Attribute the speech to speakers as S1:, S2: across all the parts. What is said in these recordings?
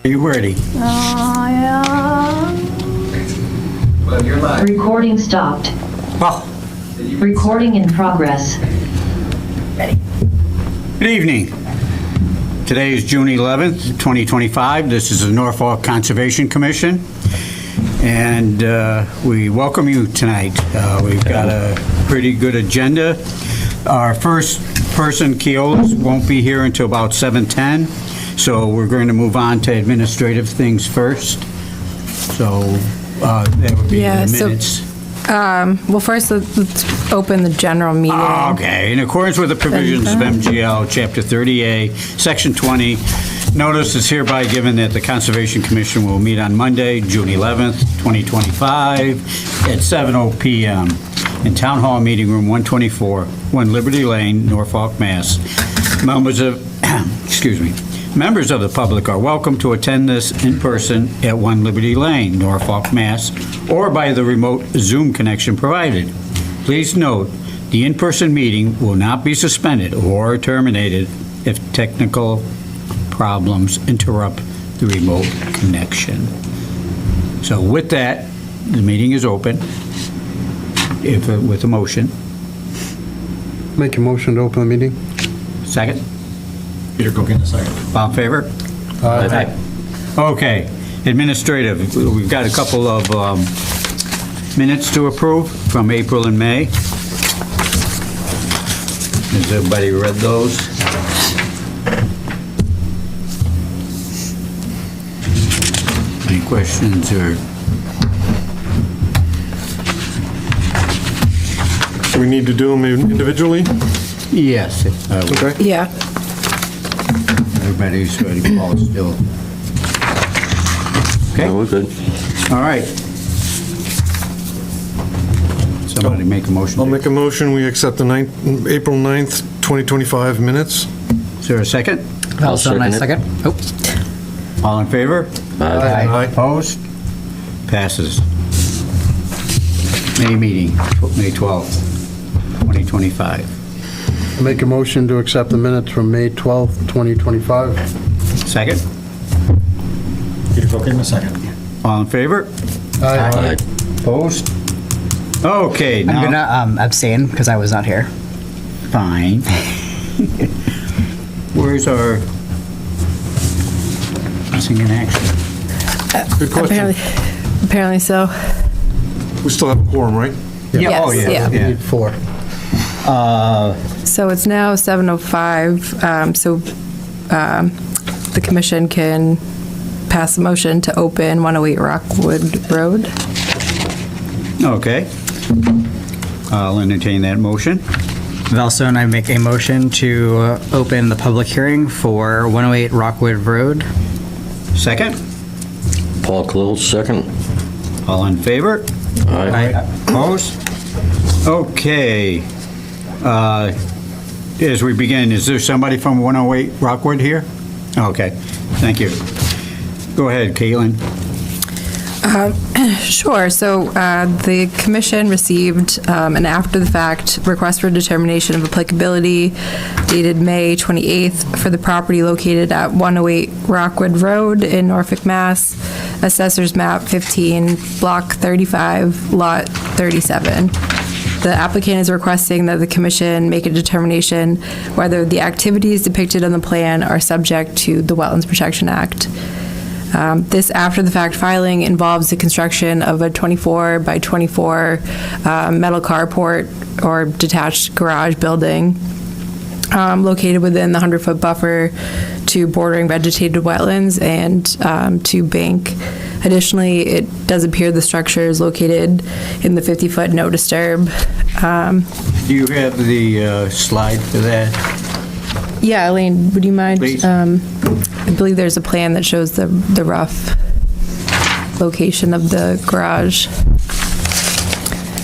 S1: Are you ready?
S2: Yeah.
S3: Well, you're live.
S4: Recording stopped.
S1: Well,
S4: Recording in progress.
S1: good evening. Today is June 11th, 2025. This is the Norfolk Conservation Commission, and we welcome you tonight. We've got a pretty good agenda. Our first person, Keolis, won't be here until about 7:10, so we're going to move on to administrative things first. So that would be
S2: Yeah,
S1: the
S2: so-
S1: minutes.
S2: Well, first, let's open the general meeting.
S1: Okay, in accordance with the provisions of MGL Chapter 30A, Section 20, notice is hereby given that the Conservation Commission will meet on Monday, June 11th, 2025, at 7:00 PM in Town Hall Meeting Room 124, 1 Liberty Lane, Norfolk, Mass. Members of, members of the public are welcome to attend this in person at 1 Liberty Lane, Norfolk, Mass, or by the remote Zoom connection provided. Please note, the in-person meeting will not be suspended or terminated if technical problems interrupt the remote connection. So with that, the meeting is open, with a motion.
S5: Make a motion to open the meeting.
S1: Second?
S3: Peter Coogan, a second.
S1: All in favor?
S5: Aye.
S1: Okay, administrative, we've got a couple of minutes to approve from April and May. Has everybody read those? Any questions or?
S6: Do we need to do them individually?
S1: Yes.
S6: Okay.
S2: Yeah.
S1: Everybody's ready, Paul, still. Okay,
S7: We're good.
S1: all right. Somebody make a motion.
S6: I'll make a motion, we accept the April 9th, 2025 minutes.
S1: Is there a second?
S7: I'll second it.
S2: Oh,
S1: All in favor?
S6: Aye.
S1: Opposed? Passes. May meeting, May 12th, 2025.
S5: Make a motion to accept the minutes from May 12th, 2025.
S1: Second?
S3: Peter Coogan, a second.
S1: All in favor?
S7: Aye.
S1: Opposed? Okay,
S8: I'm
S1: now,
S8: gonna abstain because I was not here.
S1: fine. Where's our missing in action?
S6: Good question.
S2: apparently so.
S6: We still have a quorum, right?
S1: Yeah, oh,
S2: Yes,
S1: yeah,
S2: yeah.
S5: Need four.
S2: So it's now 7:05, so the commission can pass a motion to open 108 Rockwood Road.
S1: Okay. I'll entertain that motion.
S8: Valso and I make a motion to open the public hearing for 108 Rockwood Road.
S1: Second?
S7: Paul Close, second.
S1: All in favor?
S7: Aye.
S1: Opposed? Okay. As we begin, is there somebody from 108 Rockwood here? Okay, thank you. Go ahead, Caitlin.
S2: Sure. So the commission received an after-the-fact request for determination of applicability dated May 28th for the property located at 108 Rockwood Road in Norfolk, Mass. Assessors Map 15, Block 35, Lot 37. The applicant is requesting that the commission make a determination whether the activities depicted on the plan are subject to the Wetlands Protection Act. This after-the-fact filing involves the construction of a 24 by 24 metal carport or detached garage building located within the 100-foot buffer to bordering vegetated wetlands and to bank. Additionally, it does appear the structure is located in the 50-foot no disturb.
S1: Do you have the slide for that?
S2: Yeah, Elaine, would you mind?
S1: Please.
S2: I believe there's a plan that shows the rough location of the garage.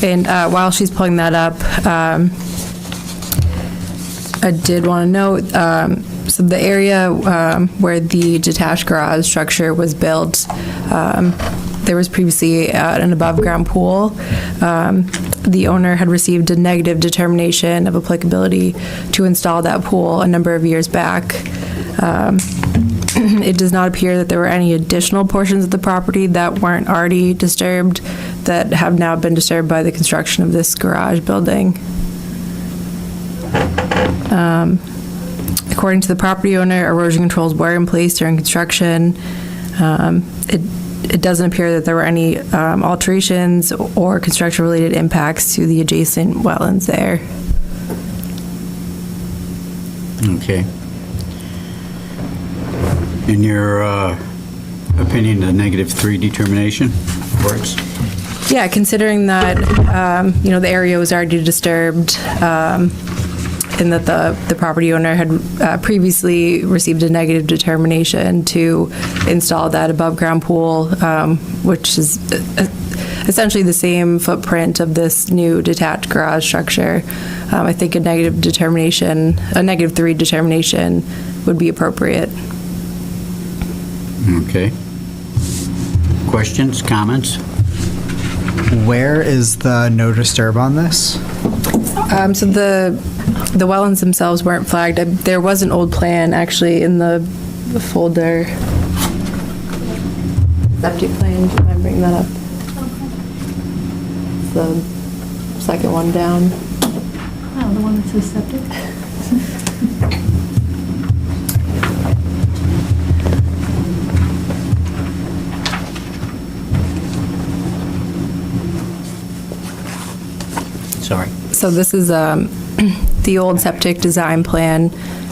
S2: And while she's pulling that up, I did want to note, so the area where the detached garage structure was built, there was previously an above-ground pool. The owner had received a negative determination of applicability to install that pool a number of years back. it does not appear that there were any additional portions of the property that weren't already disturbed that have now been disturbed by the construction of this garage building. According to the property owner, erosion controls were in place during construction. It doesn't appear that there were any alterations or construction-related impacts to the adjacent wetlands there.
S1: Okay. In your opinion, the -3 determination works?
S2: Yeah, considering that, the area was already disturbed, and that the property owner had previously received a negative determination to install that above-ground pool, which is essentially the same footprint of this new detached garage structure. I think a -3 determination would be appropriate.
S1: Okay. Questions, comments?
S8: Where is the no disturb on this?
S2: So the wetlands themselves weren't flagged. There was an old plan actually in the folder. Septic plan, do you mind bringing that up? The second one down.
S9: Oh, the one that says septic?
S1: Sorry.
S2: So this is the old septic design plan.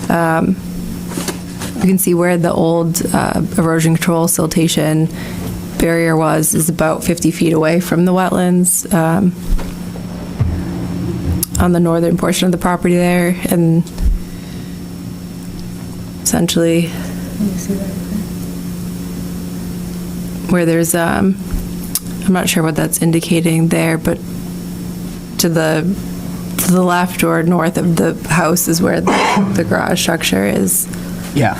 S2: You can see where the old erosion control siltation barrier is about 50 feet away from the wetlands on the northern portion of the property there, and essentially where there's I'm not sure what that's indicating there, but to the left or north of the house is where the garage structure is.
S8: Yeah.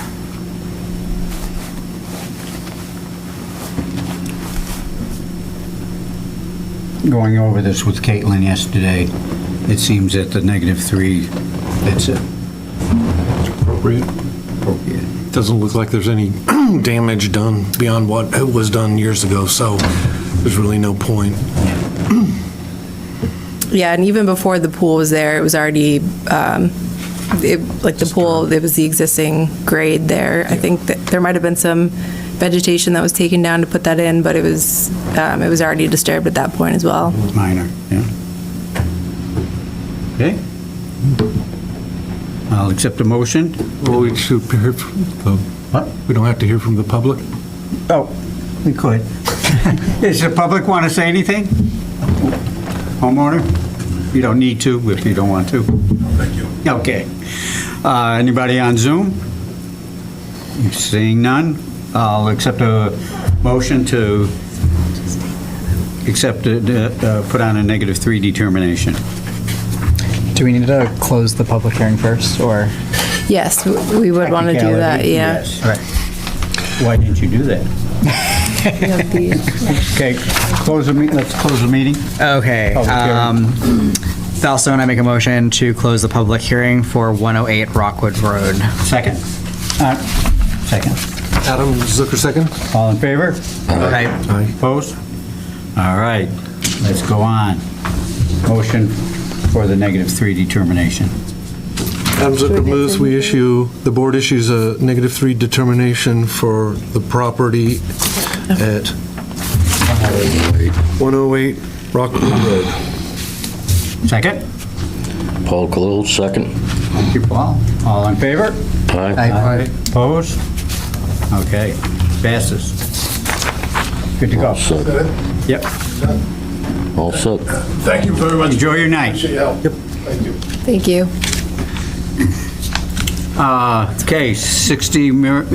S1: Going over this with Caitlin yesterday, it seems that the -3, that's it.
S6: Appropriate.
S1: Appropriate.
S6: Doesn't look like there's any damage done beyond what was done years ago, so there's really no point.
S2: Yeah, and even before the pool was there, it was already, the pool, it was the existing grade there. I think that there might have been some vegetation that was taken down to put that in, but it was already disturbed at that point as well.
S1: Minor, yeah. Okay. I'll accept a motion.
S6: Well, we should hear from the,
S1: What?
S6: we don't have to hear from the public?
S1: Oh, we could. Does the public want to say anything? Homeowner? You don't need to if you don't want to.
S6: Thank you.
S1: Okay. Anybody on Zoom? Seeing none, I'll accept a motion to accept, put on a -3 determination.
S8: Do we need to close the public hearing first, or?
S2: Yes, we would want to do that,
S1: Technicality,
S2: yeah.
S1: yes.
S8: Okay.
S1: Why didn't you do that?
S2: We have the-
S1: Okay, let's close the meeting.
S8: Okay.
S1: Public hearing.
S8: Falstone, I make a motion to close the public hearing for 108 Rockwood Road.
S1: Second. Second.
S6: Adam Zucker, second?
S1: All in favor?
S8: Aye.
S6: Aye.
S1: Opposed? All right, let's go on. Motion for the -3 determination.
S6: Adam Zucker moves the board issues a -3 determination for the property at 108 Rockwood Road.
S1: Second?
S7: Paul Cole, second.
S1: Thank you, Paul. All in favor?
S7: Aye.
S1: Opposed? Okay, passes. Good to go.
S7: Set.
S1: Yep.
S7: All set.
S3: Thank you very much.
S1: Enjoy your night.
S3: Appreciate your help. Thank you.
S2: Thank you.
S1: Okay, 60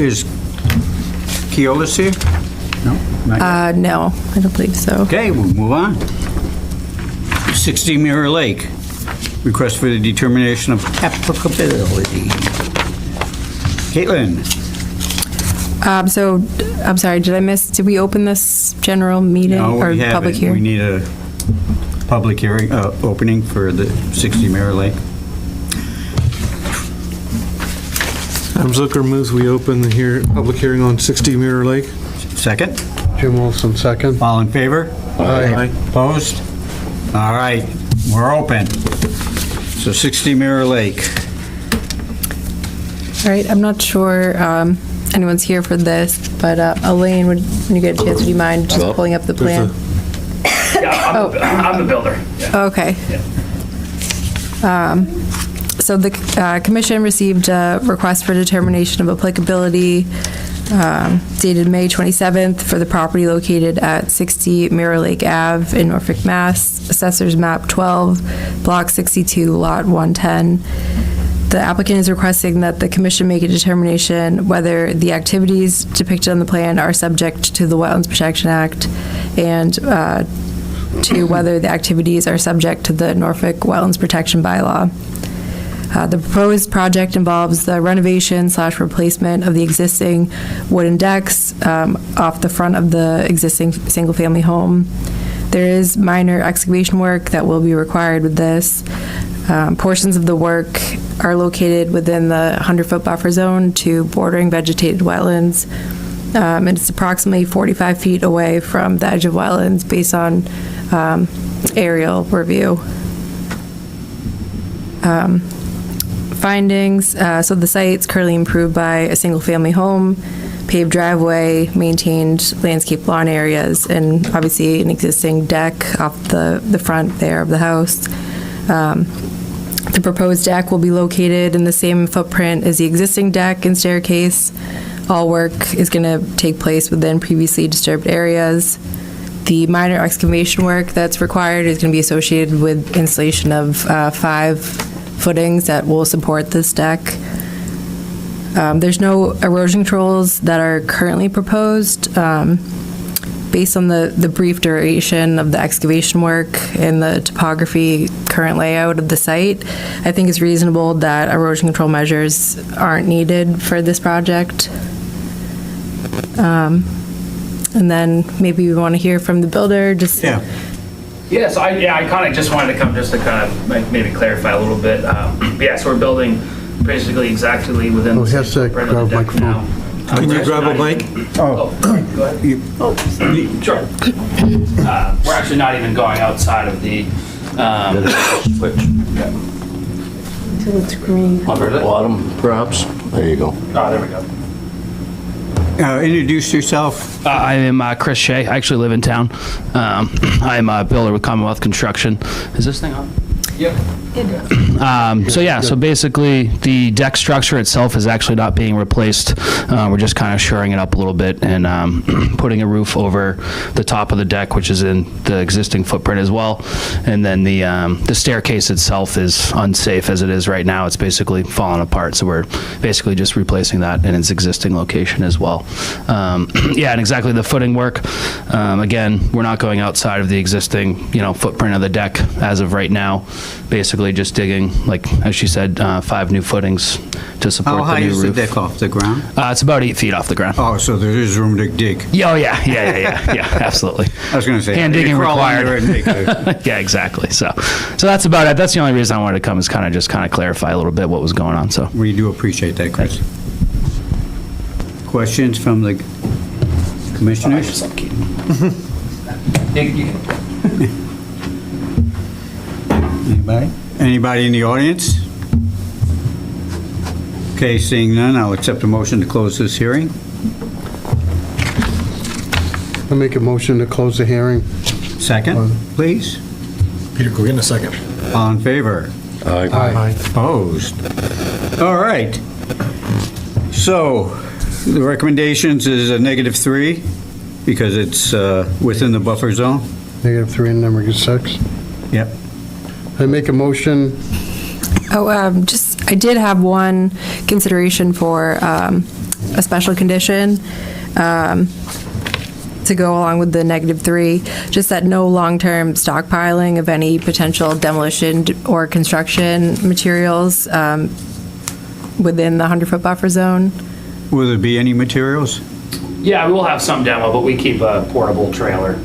S1: is Keolis here? No? Not yet.
S2: No, I don't believe so.
S1: Okay, we'll move on. 60 Mirror Lake, request for the determination of applicability. Caitlin?
S2: So, I'm sorry, did we open this general meeting
S1: No,
S2: or
S1: we haven't.
S2: public
S1: We
S2: hearing?
S1: need a public hearing, opening for the 60 Mirror Lake.
S6: Adam Zucker moves we open the public hearing on 60 Mirror Lake.
S1: Second?
S5: Jim Wilson, second.
S1: All in favor?
S5: Aye.
S1: Opposed? All right, we're open. So 60 Mirror Lake.
S2: All right, I'm not sure anyone's here for this, but Elaine, when you get a chance, would you mind just
S7: Sure.
S2: pulling up the
S6: There's
S2: plan?
S10: Yeah, I'm the builder.
S2: Okay. So the commission received a request for determination of applicability dated May 27th for the property located at 60 Mirror Lake Ave in Norfolk, Mass. Assessors Map 12, Block 62, Lot 110. The applicant is requesting that the commission make a determination whether the activities depicted on the plan are subject to the Wetlands Protection Act and to whether the activities are subject to the Norfolk Wetlands Protection Bylaw. The proposed project involves the renovation/replacement of the existing wooden decks off the front of the existing single-family home. There is minor excavation work that will be required with this. Portions of the work are located within the 100-foot buffer zone to bordering vegetated wetlands. And it's approximately 45 feet away from the edge of wetlands based on aerial review. Findings, so the site's currently improved by a single-family home, paved driveway, maintained landscape lawn areas, and obviously an existing deck off the front there of the house. The proposed deck will be located in the same footprint as the existing deck and staircase. All work is going to take place within previously disturbed areas. The minor excavation work that's required is going to be associated with installation of 5 footings that will support this deck. There's no erosion controls that are currently proposed. Based on the brief duration of the excavation work and the topography current layout of the site, I think it's reasonable that erosion control measures aren't needed for this project. And then maybe we want to hear from the builder, just.
S1: Yeah.
S10: Yeah, so I kind of just wanted to come just to kind of maybe clarify a little bit. Yeah, so we're building basically exactly within
S5: Oh,
S10: the
S5: he has to
S10: footprint of
S5: grab
S10: the
S5: a
S10: deck now.
S6: Can you grab a mic?
S10: Oh, go ahead. Sure. We're actually not even going outside of the,
S7: Switch.
S9: Until it's green.
S7: Bottom, perhaps? There you go.
S10: oh, there we go.
S1: Introduce yourself.
S10: I am Chris Shea. I actually live in town. I'm a builder with Commonwealth Construction. Is this thing on? Yep. So basically the deck structure itself is actually not being replaced. We're just kind of shoring it up a little bit and putting a roof over the top of the deck, which is in the existing footprint as well. And then the staircase itself is unsafe as it is right now. It's basically falling apart. So we're basically just replacing that in its existing location as well. And exactly the footing work. Again, we're not going outside of the existing, footprint of the deck as of right now. Basically just digging, like, as she said, 5 new footings to support
S1: How
S10: the
S1: high
S10: new
S1: is the
S10: roof.
S1: deck off the ground?
S10: It's about 8 feet off the ground.
S1: Oh, so there is room to dig.
S10: Yeah, absolutely.
S1: I was going to say.
S10: Hand
S1: you
S10: digging
S1: crawl under
S10: required.
S1: it and dig it.
S10: Yeah, exactly. So that's about it. That's the only reason I wanted to come, is kind of clarify a little bit what was going on, so.
S1: We do appreciate that, Chris. Questions from the commissioners? Anybody? Anybody in the audience? Okay, seeing none, I'll accept a motion to close this hearing.
S5: I make a motion to close the hearing.
S1: Second, please.
S3: Peter, go in a second.
S1: All in favor?
S7: Aye.
S1: Opposed? All right. So, the recommendations is a -3 because it's within the buffer zone?
S5: -3 and number 6.
S1: Yep.
S5: I make a motion,
S2: I did have one consideration for a special condition to go along with the -3, just that no long-term stockpiling of any potential demolition or construction materials within the 100-foot buffer zone.
S1: Will there be any materials?
S10: Yeah, we will have some demo, but we keep a portable trailer,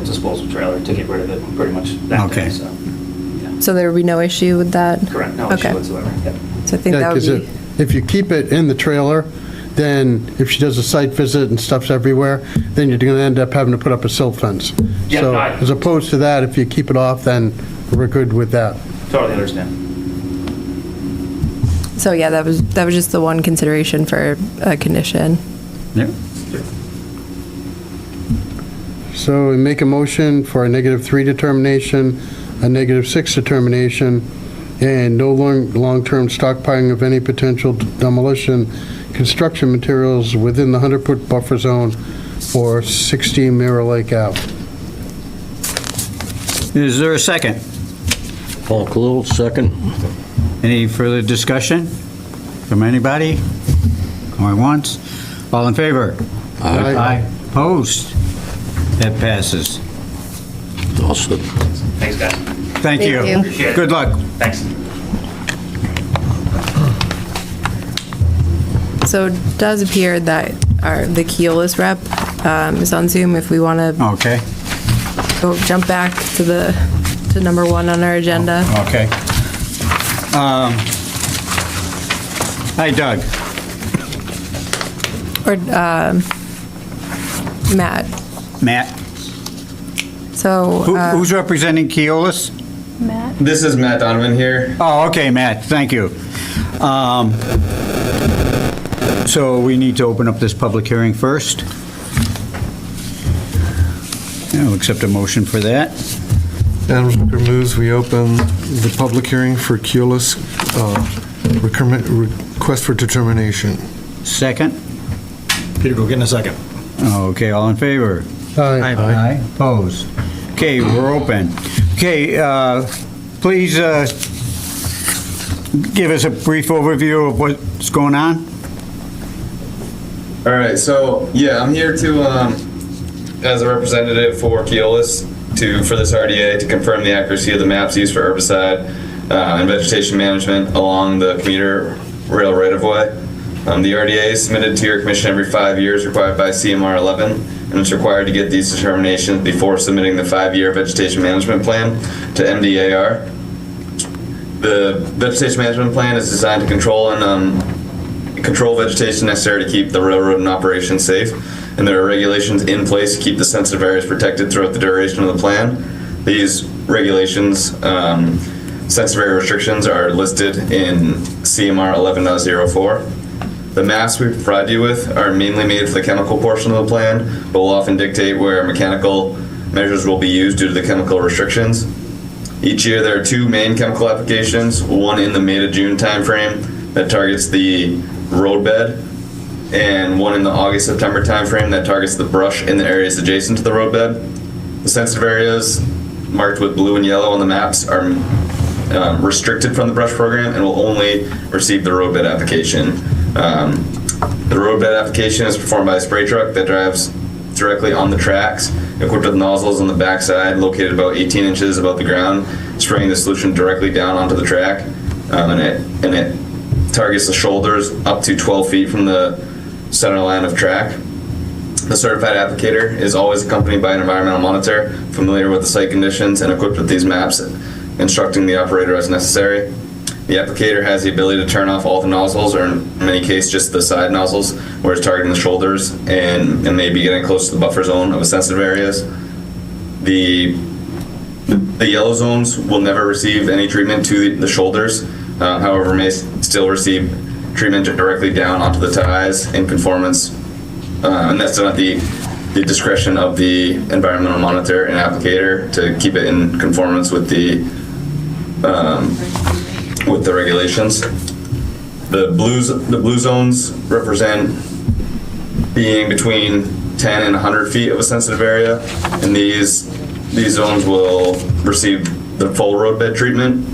S10: disposal trailer, to get rid of it pretty much that day,
S1: Okay.
S10: so.
S2: So there would be no issue with that?
S10: Correct, no
S2: Okay.
S10: issue whatsoever. Yep.
S2: So I think
S5: yeah,
S2: that would
S5: because
S2: be,
S5: if you keep it in the trailer, then if she does a site visit and stuff's everywhere, then you're gonna end up having to put up a silt fence.
S10: Yeah,
S5: So
S10: no, I-
S5: as opposed to that, if you keep it off, then we're good with that.
S10: Totally understand.
S2: So yeah, that was just the one consideration for a condition.
S1: Yeah.
S5: So we make a motion for a -3 determination, a -6 determination, and no long-term stockpiling of any potential demolition, construction materials within the 100-foot buffer zone for 16 Mirror Lake Ave.
S1: Is there a second?
S7: Paul Coolidge, second.
S1: Any further discussion from anybody? Going once? All in favor?
S5: Aye.
S1: Opposed? That passes.
S7: Also,
S10: Thanks, guys.
S1: Thank you.
S2: Thank you.
S10: Appreciate it.
S1: Good luck.
S10: Thanks.
S2: So it does appear that the Keolis rep is on Zoom. If we want to
S1: Okay,
S2: jump back to number 1 on our agenda.
S1: okay. Hi, Doug.
S2: Or Matt.
S1: Matt.
S2: So
S1: Who's representing Keolis?
S11: This is Matt Donovan here.
S1: Oh, okay, Matt, thank you. So we need to open up this public hearing first. I'll accept a motion for that.
S6: Madam Speaker moves we open the public hearing for Keolis request for determination.
S1: Second?
S3: Peter Gilligan, second.
S1: Okay, all in favor?
S5: Aye.
S1: Aye. Opposed? Okay, we're open. Okay, please give us a brief overview of what's going on.
S11: All right, so yeah, I'm here to, as a representative for Keolis, for this RDA to confirm the accuracy of the maps used for herbicide and vegetation management along the commuter rail right-of-way. The RDA is submitted to your commission every 5 years, required by CMR 11, and it's required to get these determinations before submitting the 5-year vegetation management plan to MDAR. The vegetation management plan is designed to control vegetation necessary to keep the railroad in operation safe, and there are regulations in place to keep the sensitive areas protected throughout the duration of the plan. These regulations, sensitive area restrictions, are listed in CMR 11.04. The maps we provide you with are mainly made for the chemical portion of the plan, but will often dictate where mechanical measures will be used due to the chemical restrictions. Each year there are 2 main chemical applications, one in the May to June timeframe that targets the roadbed, and one in the August-September timeframe that targets the brush in the areas adjacent to the roadbed. The sensitive areas marked with blue and yellow on the maps are restricted from the brush program and will only receive the roadbed application. The roadbed application is performed by a spray truck that drives directly on the tracks, equipped with nozzles on the backside located about 18 inches above the ground, spraying the solution directly down onto the track, and it targets the shoulders up to 12 feet from the center line of track. The certified applicator is always accompanied by an environmental monitor, familiar with the site conditions and equipped with these maps, instructing the operator as necessary. The applicator has the ability to turn off all the nozzles, or in many cases just the side nozzles, where it's targeting the shoulders and may be getting close to the buffer zone of sensitive areas. The yellow zones will never receive any treatment to the shoulders, however may still receive treatment directly down onto the ties in conformance, and that's done at the discretion of the environmental monitor and applicator to keep it in conformance with the regulations. The blue zones represent being between 10 and 100 feet of a sensitive area, and these zones will receive the full roadbed treatment.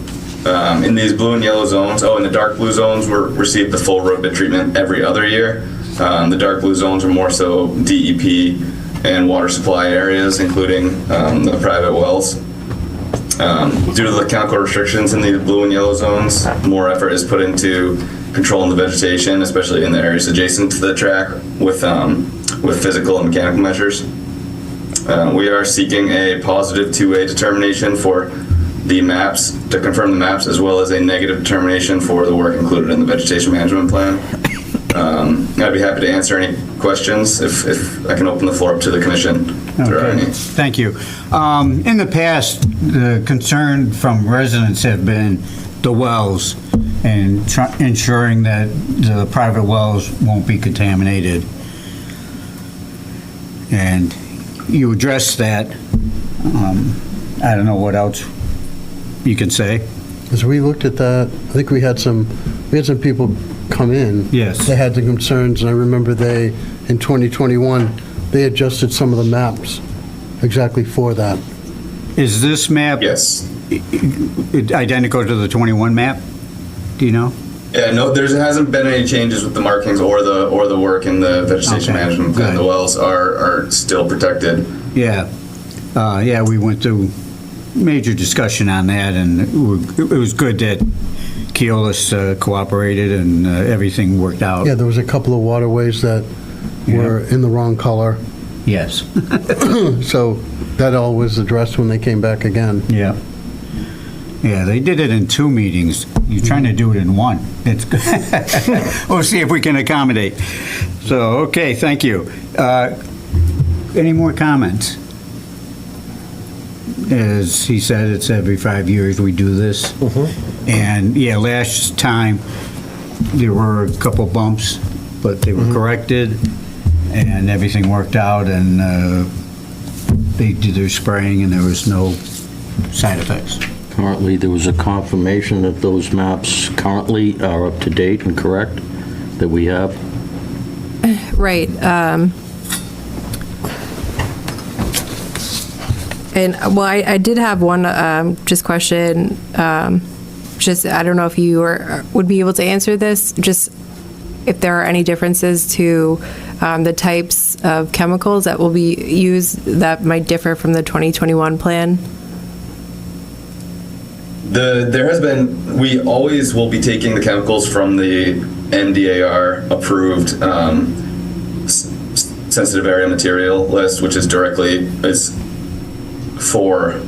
S11: In these blue and yellow zones, and the dark blue zones will receive the full roadbed treatment every other year. The dark blue zones are more so DEP and water supply areas, including the private wells. Due to the chemical restrictions in the blue and yellow zones, more effort is put into controlling the vegetation, especially in the areas adjacent to the track, with physical and mechanical measures. We are seeking a positive 2A determination for the maps, to confirm the maps, as well as a negative determination for the work included in the vegetation management plan. I'd be happy to answer any questions if I can open the floor up to the commission. If there are any.
S1: Thank you. In the past, the concern from residents have been the wells and ensuring that the private wells won't be contaminated. And you addressed that. I don't know what else you can say.
S5: As we looked at that, I think we had some people come in.
S1: Yes.
S5: They had the concerns, and I remember in 2021, they adjusted some of the maps exactly for that.
S1: Is this map
S11: Yes.
S1: identical to the 21 map? Do you know?
S11: Yeah, no, there hasn't been any changes with the markings or the work in the vegetation
S1: Okay,
S11: management plan.
S1: good.
S11: The wells are still protected.
S1: Yeah. Yeah, we went through major discussion on that, and it was good that Keolis cooperated and everything worked out.
S5: Yeah, there was a couple of waterways that were in the wrong color,
S1: Yes.
S5: so that all was addressed when they came back again.
S1: Yeah. Yeah, they did it in 2 meetings. You're trying to do it in 1. It's good. We'll see if we can accommodate. So, okay, thank you. Any more comments? As he said, it's every 5 years we do this. And, yeah, last time, there were a couple bumps, but they were corrected, and everything worked out, and they did their spraying, and there was no side effects.
S7: Currently, there was a confirmation that those maps currently are up to date and correct that we have.
S2: Right. And, well, I did have one just question. Just, I don't know if you would be able to answer this, just if there are any differences to the types of chemicals that will be used that might differ from the 2021 plan?
S11: There has been, we always will be taking the chemicals from the MDAR approved sensitive area material list, which is for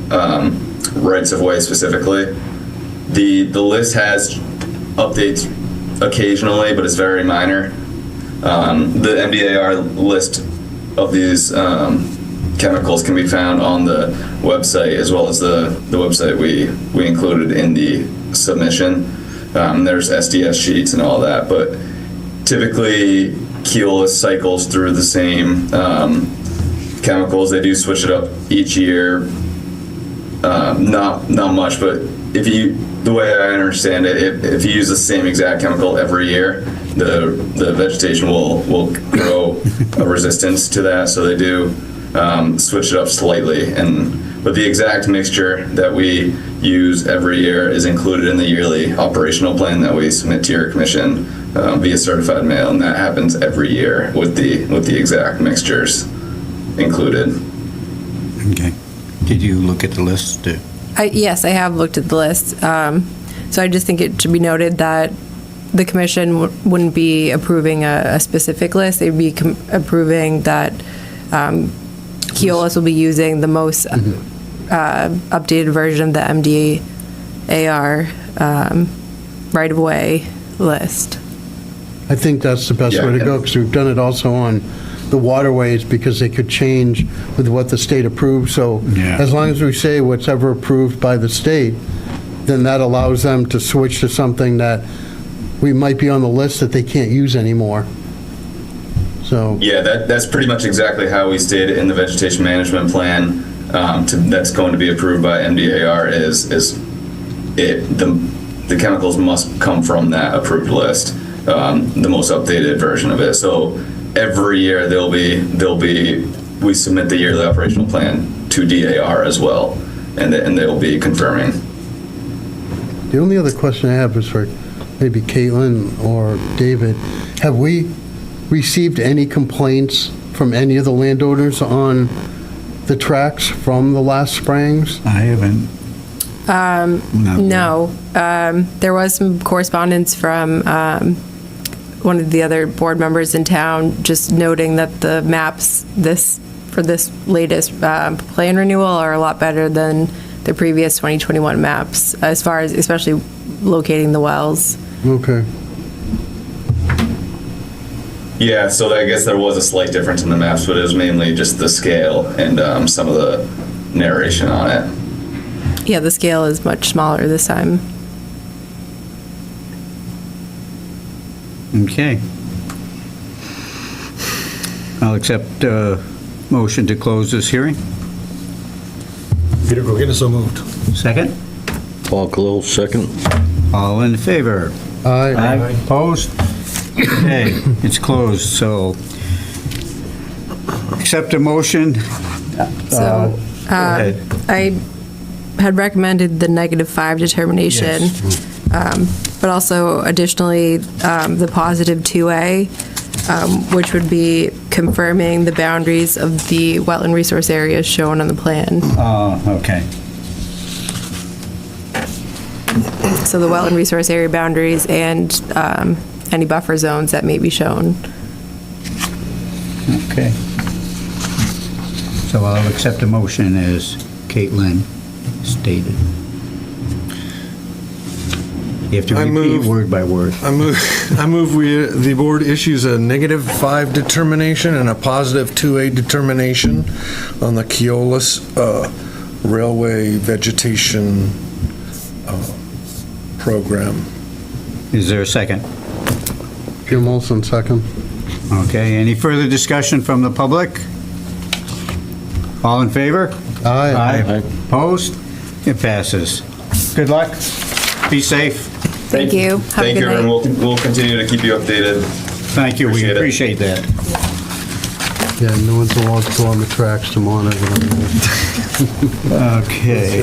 S11: rights of way specifically. The list has updates occasionally, but it's very minor. The MDAR list of these chemicals can be found on the website, as well as the website we included in the submission. There's SDS sheets and all that, but typically Keolis cycles through the same chemicals. They do switch it up each year. Not much, but the way I understand it, if you use the same exact chemical every year, the vegetation will grow a resistance to that. So they do switch it up slightly, but the exact mixture that we use every year is included in the yearly operational plan that we submit to your commission via certified mail, and that happens every year with the exact mixtures included.
S1: Okay. Did you look at the list?
S2: Yes, I have looked at the list. So I just think it should be noted that the commission wouldn't be approving a specific list. They'd be approving that Keolis will be using the most updated version of the MDAR right-of-way list.
S5: I think that's the best way to go, because we've done it also on the waterways, because they could change with what the state approves. So as long as we say whatever approved by the state, then that allows them to switch to something that we might be on the list that they can't use anymore. So
S11: yeah, that's pretty much exactly how we stated in the vegetation management plan that's going to be approved by MDAR. The chemicals must come from that approved list, the most updated version of it. So every year we submit the yearly operational plan to DAR as well, and they'll be confirming.
S5: the only other question I have is for maybe Caitlin or David. Have we received any complaints from any of the landowners on the tracks from the last sprayings?
S1: I haven't.
S2: No. There was some correspondence from one of the other board members in town just noting that the maps for this latest plan renewal are a lot better than the previous 2021 maps, as far as especially locating the wells.
S5: Okay.
S11: Yeah, so I guess there was a slight difference in the maps, but it was mainly just the scale and some of the narration on it.
S2: Yeah, the scale is much smaller this time.
S1: Okay. I'll accept a motion to close this hearing.
S3: Peter Gilguinness, so moved.
S1: Second?
S7: Paul Khalil, second.
S1: All in favor?
S5: Aye.
S1: Opposed? Okay, it's closed, so accept a motion.
S2: So,
S1: Go ahead.
S2: I had recommended the -5 determination, but also additionally, the positive 2A, which would be confirming the boundaries of the wetland resource areas shown on the plan.
S1: Okay.
S2: So the wetland resource area boundaries and any buffer zones that may be shown.
S1: Okay. So I'll accept a motion as Caitlin stated. You have to
S6: I
S1: repeat
S6: move-
S1: word by word.
S6: I move the board issues a -5 determination and a positive 2A determination on the Keolis Railway Vegetation Program.
S1: Is there a second?
S5: Jim Olson, second.
S1: Okay, any further discussion from the public? All in favor?
S5: Aye.
S1: Opposed? It passes. Good luck. Be safe.
S2: Thank you. Have a
S11: Thank
S2: good
S11: you,
S2: night.
S11: and we'll continue to keep you updated.
S1: Thank you, we
S11: Appreciate it.
S1: appreciate that.
S5: Yeah, no one's allowed to go on the tracks to monitor them.
S1: Okay.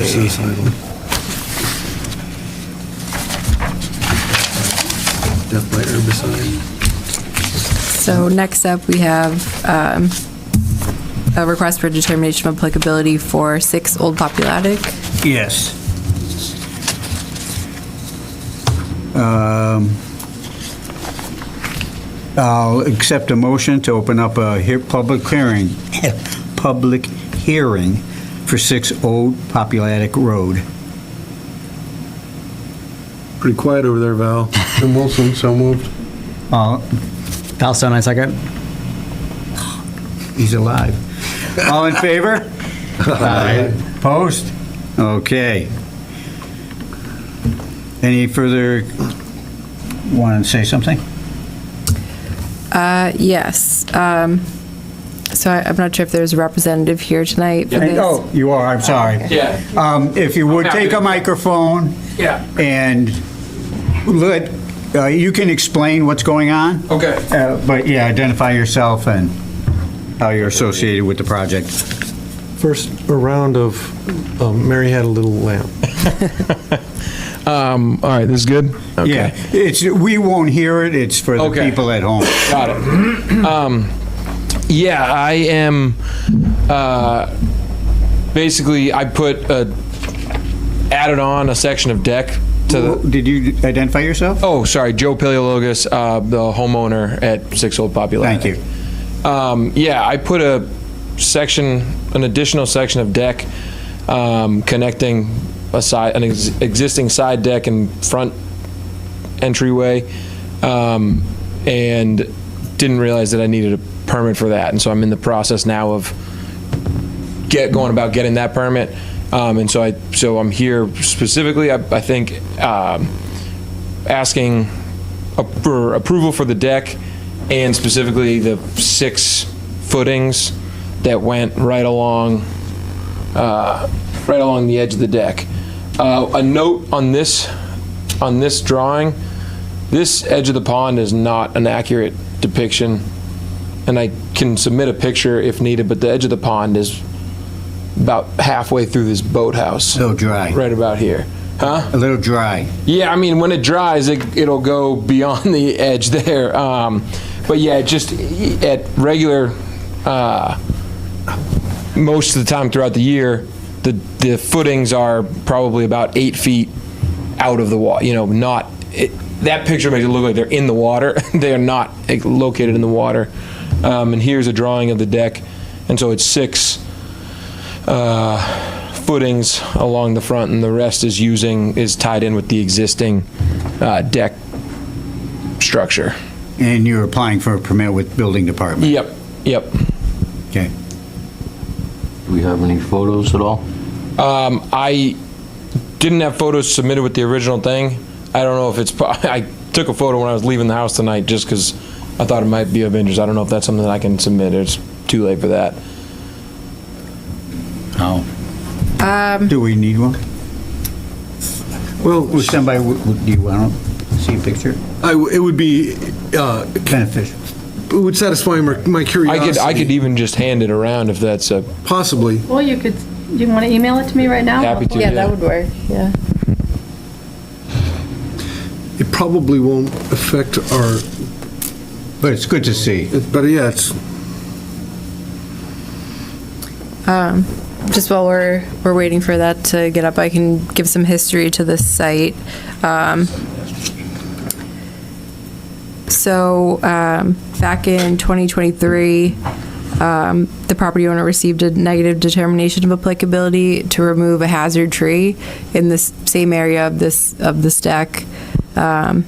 S6: Death by herbicide.
S2: So next up, we have a request for determination of applicability for 6 Old Populatic.
S1: Yes. I'll accept a motion to open up a public hearing for 6 Old Populatic Road.
S6: Pretty quiet over there, Val.
S5: Jim Olson, so moved.
S8: Val Stone, I second.
S1: He's alive. All in favor? Aye. Opposed? Okay. Any further, want to say something?
S2: Yes. So I'm not sure if there's a representative here tonight for this.
S1: Oh, you are, I'm sorry.
S12: Yeah.
S1: If you would take a microphone
S12: Yeah.
S1: and you can explain what's going on.
S12: Okay.
S1: But yeah, identify yourself and how you're associated with the project.
S6: First, a round of Mary Had a Little Lamb.
S12: All right, this is good?
S1: Yeah, we won't hear it, it's for the
S12: Okay.
S1: people at home.
S12: Got it. Yeah, I am, basically, I added on a section of deck to the,
S1: Did you identify yourself?
S12: oh, sorry, Joe Paleologos, the homeowner at 6 Old Populatic.
S1: Thank you.
S12: Yeah, I put an additional section of deck connecting an existing side deck and front entryway, and didn't realize that I needed a permit for that, and so I'm in the process now of going about getting that permit, and so I'm here specifically, I think, asking for approval for the deck and specifically the 6 footings that went right along the edge of the deck. A note on this drawing, this edge of the pond is not an accurate depiction, and I can submit a picture if needed, but the edge of the pond is about halfway through this boathouse.
S1: A little dry.
S12: Right about here. Huh?
S1: A little dry.
S12: Yeah, I mean, when it dries, it'll go beyond the edge there. But yeah, just at regular, most of the time throughout the year, the footings are probably about 8 feet out of the water. That picture makes it look like they're in the water. They are not located in the water. And here's a drawing of the deck. And so it's 6 footings along the front, and the rest is tied in with the existing deck structure.
S1: And you're applying for a permit with building department?
S12: Yep.
S1: Okay.
S7: Do we have any photos at all?
S12: I didn't have photos submitted with the original thing. I don't know if it's, I took a photo when I was leaving the house tonight just because I thought it might be of interest. I don't know if that's something that I can submit. It's too late for that.
S1: Oh. Do we need one?
S3: Well,
S1: Would somebody, do you want to see a picture?
S3: it would be,
S1: Beneficial.
S3: it would satisfy my curiosity.
S12: I could even just hand it around if that's a.
S3: Possibly.
S9: Well, you could, do you want to email it to me right now?
S12: Happy to.
S2: Yeah, that would work, yeah.
S3: It probably won't affect our,
S1: But it's good to see.
S3: but yeah, it's,
S2: Just while we're waiting for that to get up, I can give some history to this site. Back in 2023, the property owner received a negative determination of applicability to remove a hazard tree in this same area of this deck. And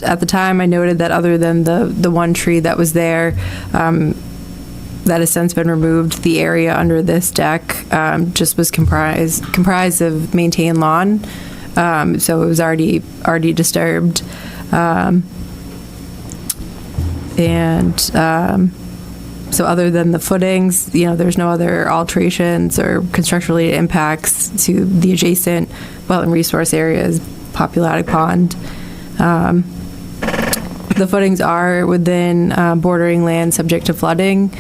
S2: at the time, I noted that other than the one tree that was there, that has since been removed, the area under this deck just was comprised of maintained lawn, so it was already disturbed. So other than the footings, there's no other alterations or construction-related impacts to the adjacent wetland resource areas, Populatic Pond. The footings are within bordering land subject to flooding,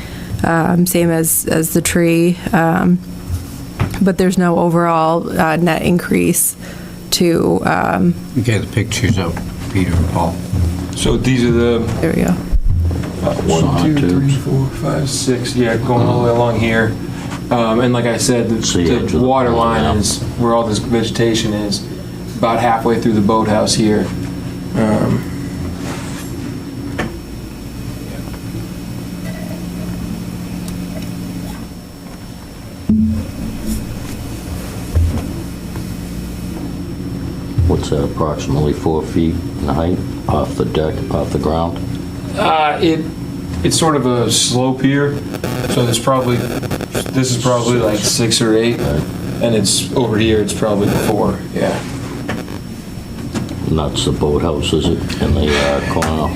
S2: same as the tree, but there's no overall net increase to.
S1: Okay, the pictures of Peter and Paul.
S12: So these are the.
S2: There we go.
S12: 1, 2, 3, 4, 5, 6. Yeah, going all the way along here. And like I said, the water line is where all this vegetation is, about halfway through the boathouse here.
S7: What's that, approximately 4 feet in height off the deck, off the ground?
S12: It's sort of a slope here, so this is probably like 6 or 8, and it's over here. It's probably 4. Yeah.
S7: And that's the boathouse, is it? In the corner,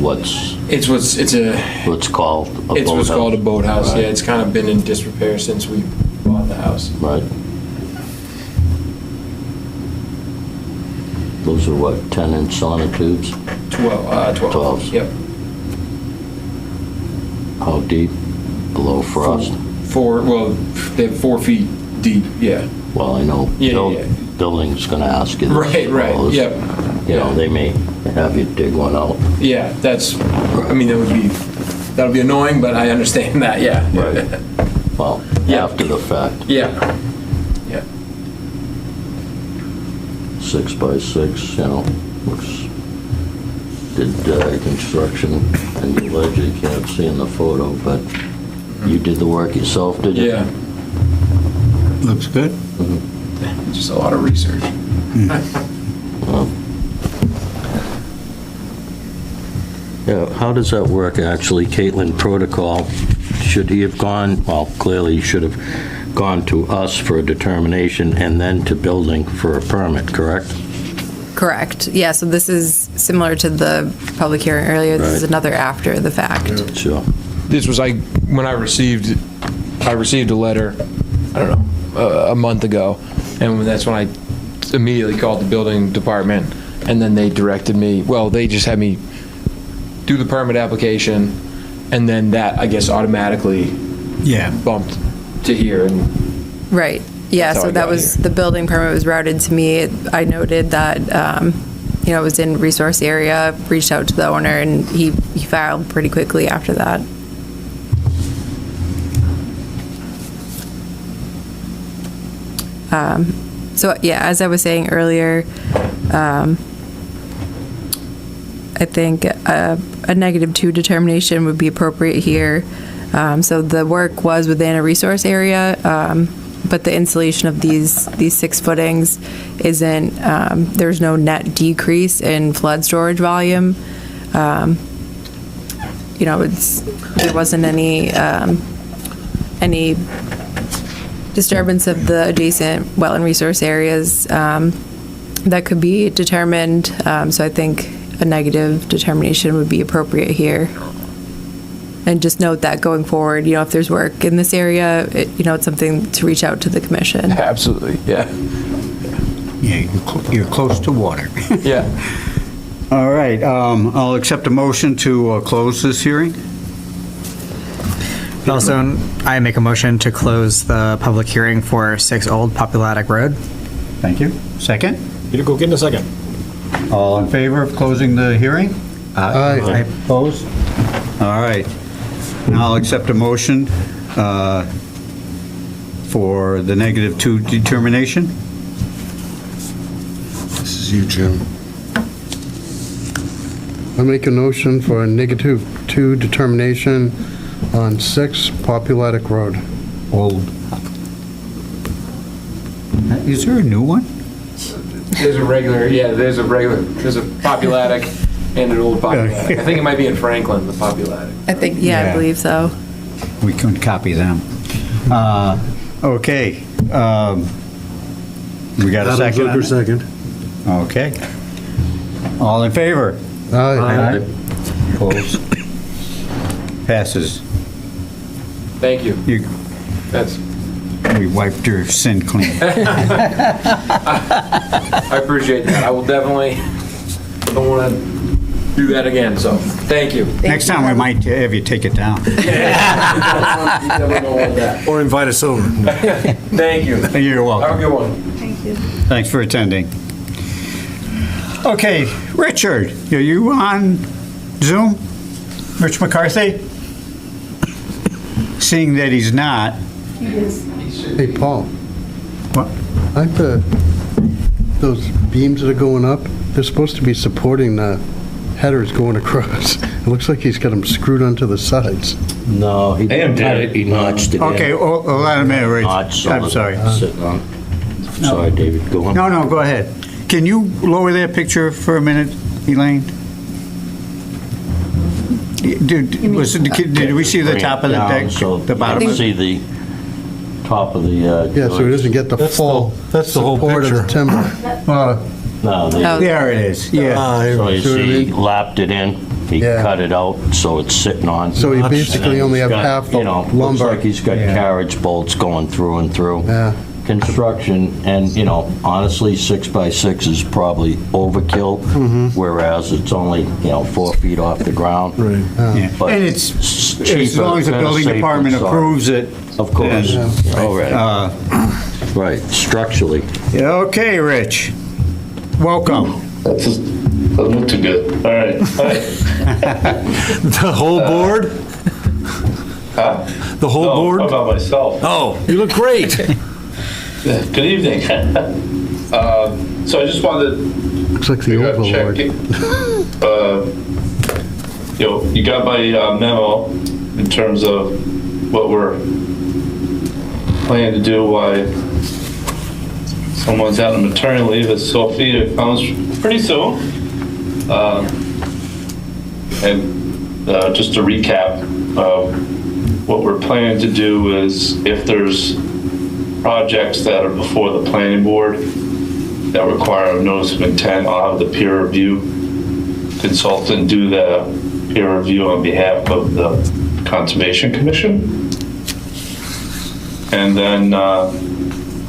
S7: what's called a boathouse?
S12: It's what's called a boathouse.
S7: Right.
S12: Yeah, it's kind of been in disrepair since we bought the house.
S7: Right. Those are what, 10-inch sonotubes?
S12: 12.
S7: 12s.
S12: Yep.
S7: How deep? Below frost?
S12: 4. Well, they have 4 feet deep. Yeah.
S7: Well, I know
S12: Yeah.
S7: building's gonna ask you this.
S12: Right. Yep.
S7: You know, they may have you dig one out.
S12: Yeah, that's. I mean, that'll be annoying, but I understand that. Yeah.
S7: Right. Well,
S12: Yeah.
S7: after the fact.
S12: Yeah.
S7: 6 by 6, looks, did construction and the ledge, you can't see in the photo, but you did the work yourself, did you?
S12: Yeah.
S1: Looks good.
S12: Just a lot of research.
S7: Well, yeah, how does that work actually, Caitlin, protocol? Should he have gone, well, clearly he should have gone to us for a determination and then to building for a permit, correct?
S2: Correct. Yeah, so this is similar to the public hearing earlier. This is
S7: Right.
S2: another after the fact.
S7: Sure.
S12: This was when I received a letter, I don't know, a month ago, and that's when I immediately called the building department, and then they directed me, well, they just had me do the permit application, and then that, I guess, automatically bumped to here. And
S2: Right. Yeah,
S12: That's how
S2: so
S12: I
S2: that
S12: got
S2: was,
S12: here.
S2: the building permit was routed to me. I noted that, it was in resource area, reached out to the owner, and he filed pretty quickly after that. So, yeah, as I was saying earlier, I think a -2 determination would be appropriate here. So the work was within a resource area, but the installation of these 6 footings isn't, there's no net decrease in flood storage volume. There wasn't any disturbance of the adjacent wetland resource areas that could be determined. So I think a negative determination would be appropriate here. And just note that going forward, if there's work in this area, it's something to reach out to the commission.
S12: Absolutely, yeah.
S1: Yeah, you're close to water.
S12: Yeah.
S1: All right, I'll accept a motion to close this hearing.
S8: Also, I make a motion to close the public hearing for 6 Old Populatic Road.
S1: Thank you. Second?
S6: You go get in a second.
S1: All in favor of closing the hearing?
S5: Aye.
S1: Opposed? All right. Now I'll accept a motion for the -2 determination.
S3: This is you, Jim.
S5: I make a motion for a -2 determination on 6 Populatic Road.
S1: Old. Is there a new one?
S12: There's a Populatic and an Old Populatic. I think it might be in Franklin, the Populatic.
S2: I think, I
S1: Yeah.
S2: believe so.
S1: We couldn't copy them. Okay. We got a
S3: Adam
S1: second on
S3: Zucker,
S1: it?
S3: second.
S1: Okay. All in favor?
S5: Aye.
S1: Opposed? Passes.
S12: Thank you. That's,
S1: We wiped your sin clean.
S12: I appreciate that. I will definitely, don't want to do that again, so, thank you.
S1: Next time, we might have you take it down.
S12: You never know what that.
S3: Or invite us over.
S12: Thank you.
S1: You're welcome.
S12: Have a good one.
S1: Thanks for attending. Okay, Richard, are you on Zoom? Rich McCarthy? Seeing that he's not.
S5: Hey, Paul,
S1: What?
S5: I bet those beams that are going up, they're supposed to be supporting the headers going across. It looks like he's got them screwed onto the sides.
S7: No, he notched it in.
S1: Okay, hold on a minute, Rich.
S7: Notched so
S1: I'm
S7: that
S1: sorry.
S7: it's sitting on. Sorry, David, go on.
S1: No, go ahead. Can you lower that picture for a minute, Elaine? Did we see the top of the
S7: Down
S1: deck,
S7: so
S1: the
S7: you
S1: bottom
S7: can
S1: of it?
S7: see the top of the.
S5: Yeah, so he doesn't get the full
S3: that's the whole
S5: support of the
S3: picture.
S5: timber.
S7: No, they,
S2: Oh.
S1: There it is, yeah.
S7: so you
S5: See what I
S7: see, he
S5: mean?
S7: lapped it in, he
S5: Yeah.
S7: cut it out, so it's sitting on.
S5: So you basically only have
S7: He's got,
S5: half the
S7: you know, Looks
S5: lumber.
S7: like he's got
S1: Yeah.
S7: carriage bolts going through and through.
S5: Yeah.
S7: Construction, and, honestly, 6x6 is probably overkill, whereas it's only, 4 feet off the ground.
S3: Right.
S1: Yeah.
S7: But
S1: And it's, as
S7: cheaper
S1: long as the
S7: and a
S1: building
S7: safer
S1: department
S7: side.
S1: approves it.
S7: Of course,
S1: then-
S7: all right, right, structurally.
S1: Yeah, okay, Rich. Welcome.
S13: That's not too good. All right.
S3: The whole board?
S13: Huh?
S3: The whole
S13: No,
S3: board?
S13: how about myself?
S3: Oh, you look great.
S13: Good evening. So I just wanted
S5: Looks like the
S13: to
S5: overlord.
S13: check. You got my memo in terms of what we're planning to do while someone's out on maternity leave, as Sophia comes pretty soon. And just to recap, what we're planning to do is if there's projects that are before the planning board that require a notice of intent, I'll have the peer review consultant do the peer review on behalf of the Conservation Commission. And then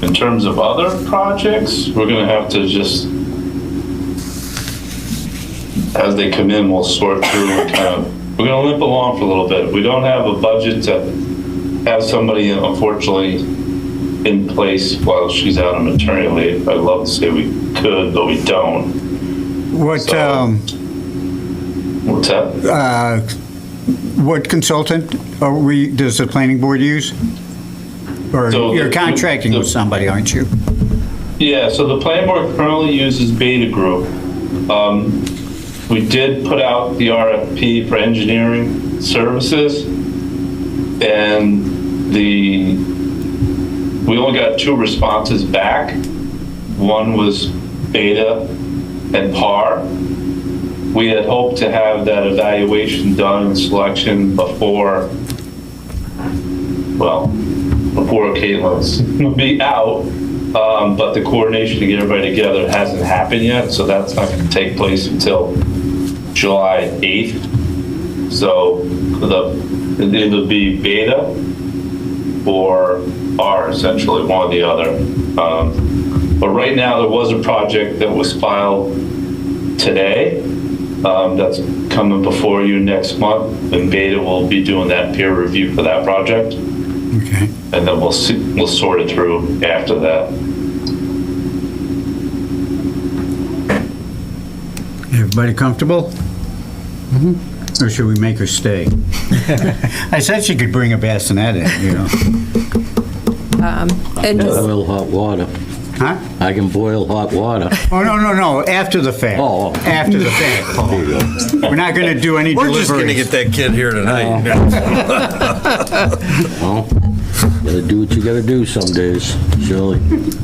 S13: in terms of other projects, we're gonna have to just, as they come in, we'll sort through and we're gonna limp along for a little bit. We don't have a budget to have somebody, unfortunately, in place while she's out on maternity leave. I'd love to say we could, but we don't.
S1: What's that? What consultant does the planning board use? Or
S13: So
S1: you're
S13: the-
S1: contracting with somebody, aren't you?
S13: Yeah, so the planning board currently uses Beta Group. We did put out the RFP for engineering services. And we only got 2 responses back. One was beta and par. We had hoped to have that evaluation done and selection before Caitlin's will be out, but the coordination to get everybody together hasn't happened yet, so that's not going to take place until July 8th. So it'll either be beta or R, essentially, one or the other. But right now, there was a project that was filed today that's coming before you next month, and beta will be doing that peer review for that project.
S1: Okay.
S13: And then we'll sort it through after that.
S1: Everybody comfortable? Or should we make her stay? I said she could bring a bassinet in, you know.
S2: And just,
S7: Boil hot water.
S1: Huh?
S7: I can boil hot water.
S1: Oh, no, after the fact.
S7: Oh.
S1: After the fact, Paul. We're not going to do any
S3: We're
S1: deliveries.
S3: just going to get that kid here tonight.
S7: Well, gotta do what you gotta do some days, Shirley.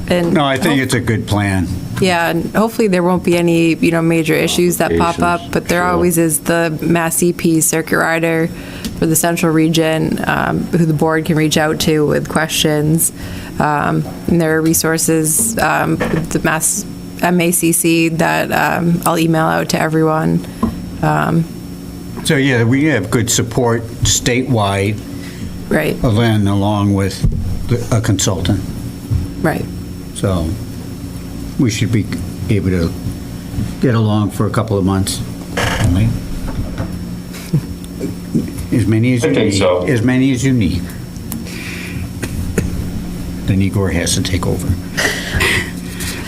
S2: and
S1: No, I think it's a good plan.
S2: yeah, and hopefully there won't be any, major issues that pop up, but there
S7: Sure.
S2: always is the Mass EP circuit rider for the central region, who the board can reach out to with questions. And there are resources, with the MACC that I'll email out to everyone.
S1: So, yeah, we have good support statewide,
S2: Right,
S1: then along with a consultant.
S2: right.
S1: So we should be able to get along for a couple of months. Only. As many as you
S13: I think
S1: need.
S13: so.
S1: As many as you need. Then Igor has to take over.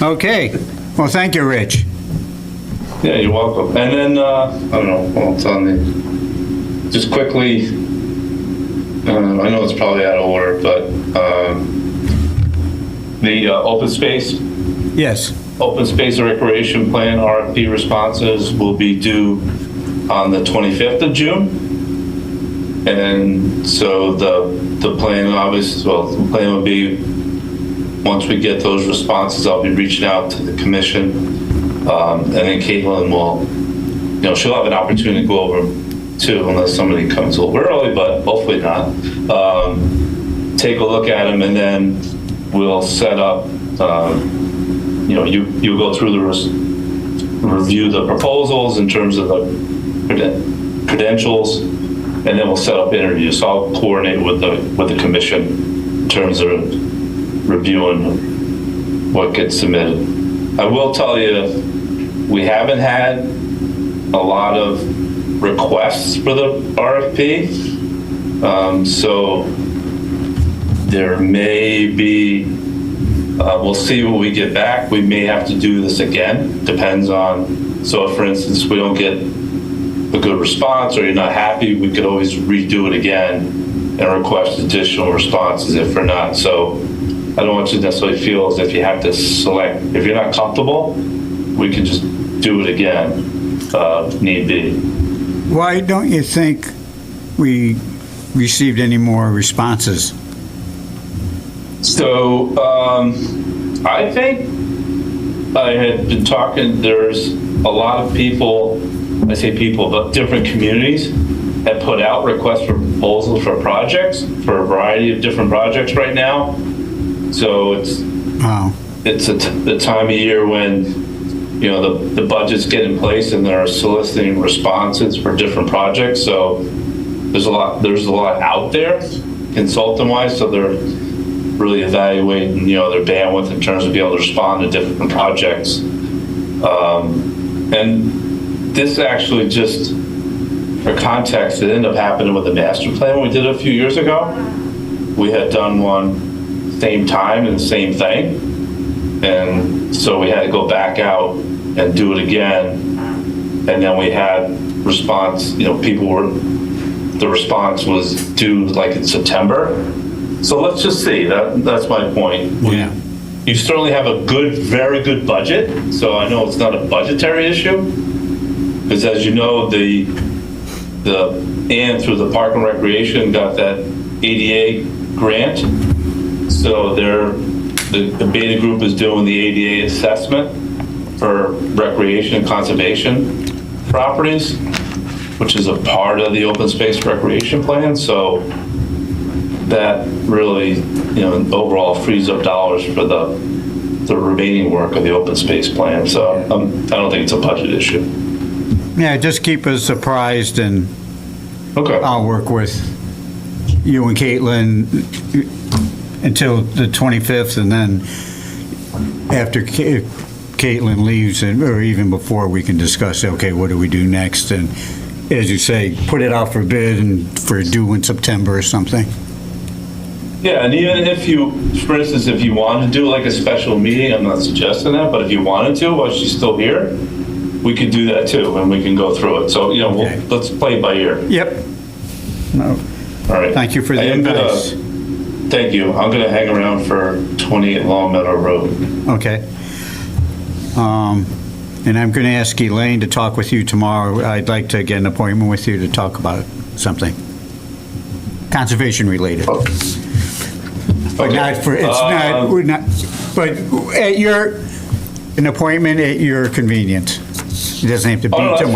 S1: Okay. Well, thank you, Rich.
S13: Yeah, you're welcome. And then, I don't know, well, it's on the, just quickly, I know it's probably out of order, but the open space
S1: Yes.
S13: Open Space and Recreation Plan RFP responses will be due on the 25th of June. And so the plan the plan would be, once we get those responses, I'll be reaching out to the commission. And then Caitlin will, she'll have an opportunity to go over them too, unless somebody comes a little early, but hopefully not. Take a look at them, and then we'll set up, you go through review the proposals in terms of the credentials, and then we'll set up interviews. So I'll coordinate with the commission in terms of reviewing what gets submitted. I will tell you, we haven't had a lot of requests for the RFP, so there may be, we'll see what we get back. We may have to do this again, depends on, so if, for instance, we don't get a good response or you're not happy, we could always redo it again and request additional responses if we're not. So I don't want you to necessarily feel as if you have to select. If you're not comfortable, we can just do it again, need be.
S1: Why don't you think we received any more responses?
S13: So I think I had been talking, there's a lot of people, I say people, but different communities have put out requests for proposals for projects, for a variety of different projects right now. So it's the time of year when the budgets get in place and they're soliciting responses for different projects. So there's a lot out there consultant-wise, so they're really evaluating their bandwidth in terms of being able to respond to different projects. And this actually, just for context, it ended up happening with the master plan we did a few years ago. We had done one same time and same thing, and so we had to go back out and do it again. And then we had response, the response was due like in September. So let's just see, that's my point.
S1: Yeah.
S13: You certainly have a very good budget, so I know it's not a budgetary issue, because as you know, and through the Park and Recreation got that ADA grant. So the beta group is doing the ADA assessment for recreation and conservation properties, which is a part of the open space recreation plan. So that really, overall frees up dollars for the remaining work of the open space plan. So I don't think it's a budget issue.
S1: Yeah, just keep us apprised, and I'll work with you and Caitlin until the 25th, and then after Caitlin leaves, or even before, we can discuss, okay, what do we do next? And as you say, put it out for bid and for due in September or something.
S13: Yeah, and even if you, for instance, if you wanted to do like a special meeting, I'm not suggesting that, but if you wanted to, while she's still here, we could do that too, and we can go through it. So, let's play it by ear.
S1: Yep. No.
S13: All right.
S1: Thank you for the advice.
S13: Thank you. I'm going to hang around for 28 Long Meadow Road.
S1: Okay. And I'm going to ask Elaine to talk with you tomorrow. I'd like to get an appointment with you to talk about something conservation related. But not for, we're not, but at an appointment at your convenience. It doesn't have to be tomorrow.
S13: That's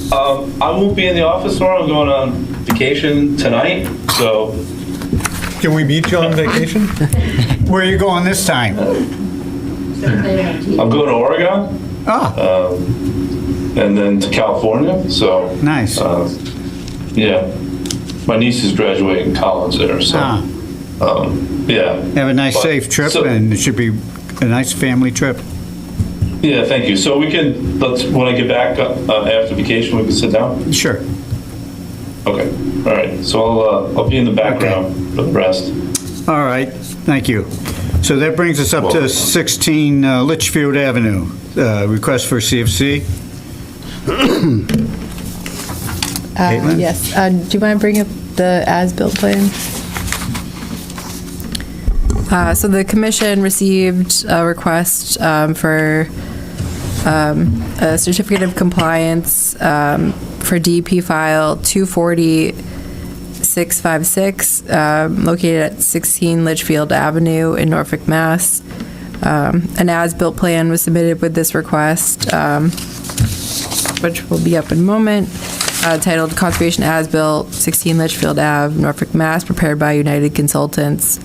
S13: fine. I won't be in the office tomorrow. I'm going on vacation tonight, so.
S6: Can we meet you on vacation?
S1: Where are you going this time?
S13: I'm going to Oregon. And then to California, so.
S1: Nice.
S13: Yeah. My niece is graduating college there, so. Yeah.
S1: Have a nice, safe trip, and it should be a nice family trip.
S13: Yeah, thank you. So we can, when I get back after vacation, we can sit down?
S1: Sure.
S13: Okay, all right. So I'll be in the background for the rest.
S1: All right, thank you. So that brings us up to 16 Litchfield Avenue. Request for CFC. Caitlin?
S2: Yes. Do you mind bringing up the as-built plan? So the commission received a request for a certificate of compliance for DP file 240656, located at 16 Litchfield Avenue in Norfolk, Mass. An as-built plan was submitted with this request, which will be up in a moment, titled Conservation As-Built, 16 Litchfield Ave, Norfolk, Mass, prepared by United Consultants.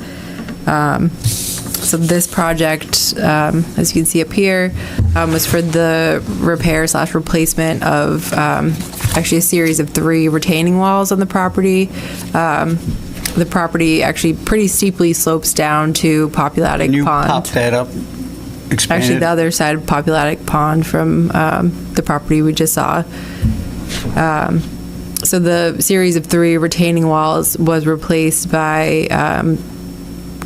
S2: So this project, as you can see up here, was for the repair/replacement of actually a series of 3 retaining walls on the property. The property actually pretty steeply slopes down to Populatic Pond.
S1: Can you pop that up? Expand
S2: Actually,
S1: it?
S2: the other side of Populatic Pond from the property we just saw. So the series of 3 retaining walls was replaced by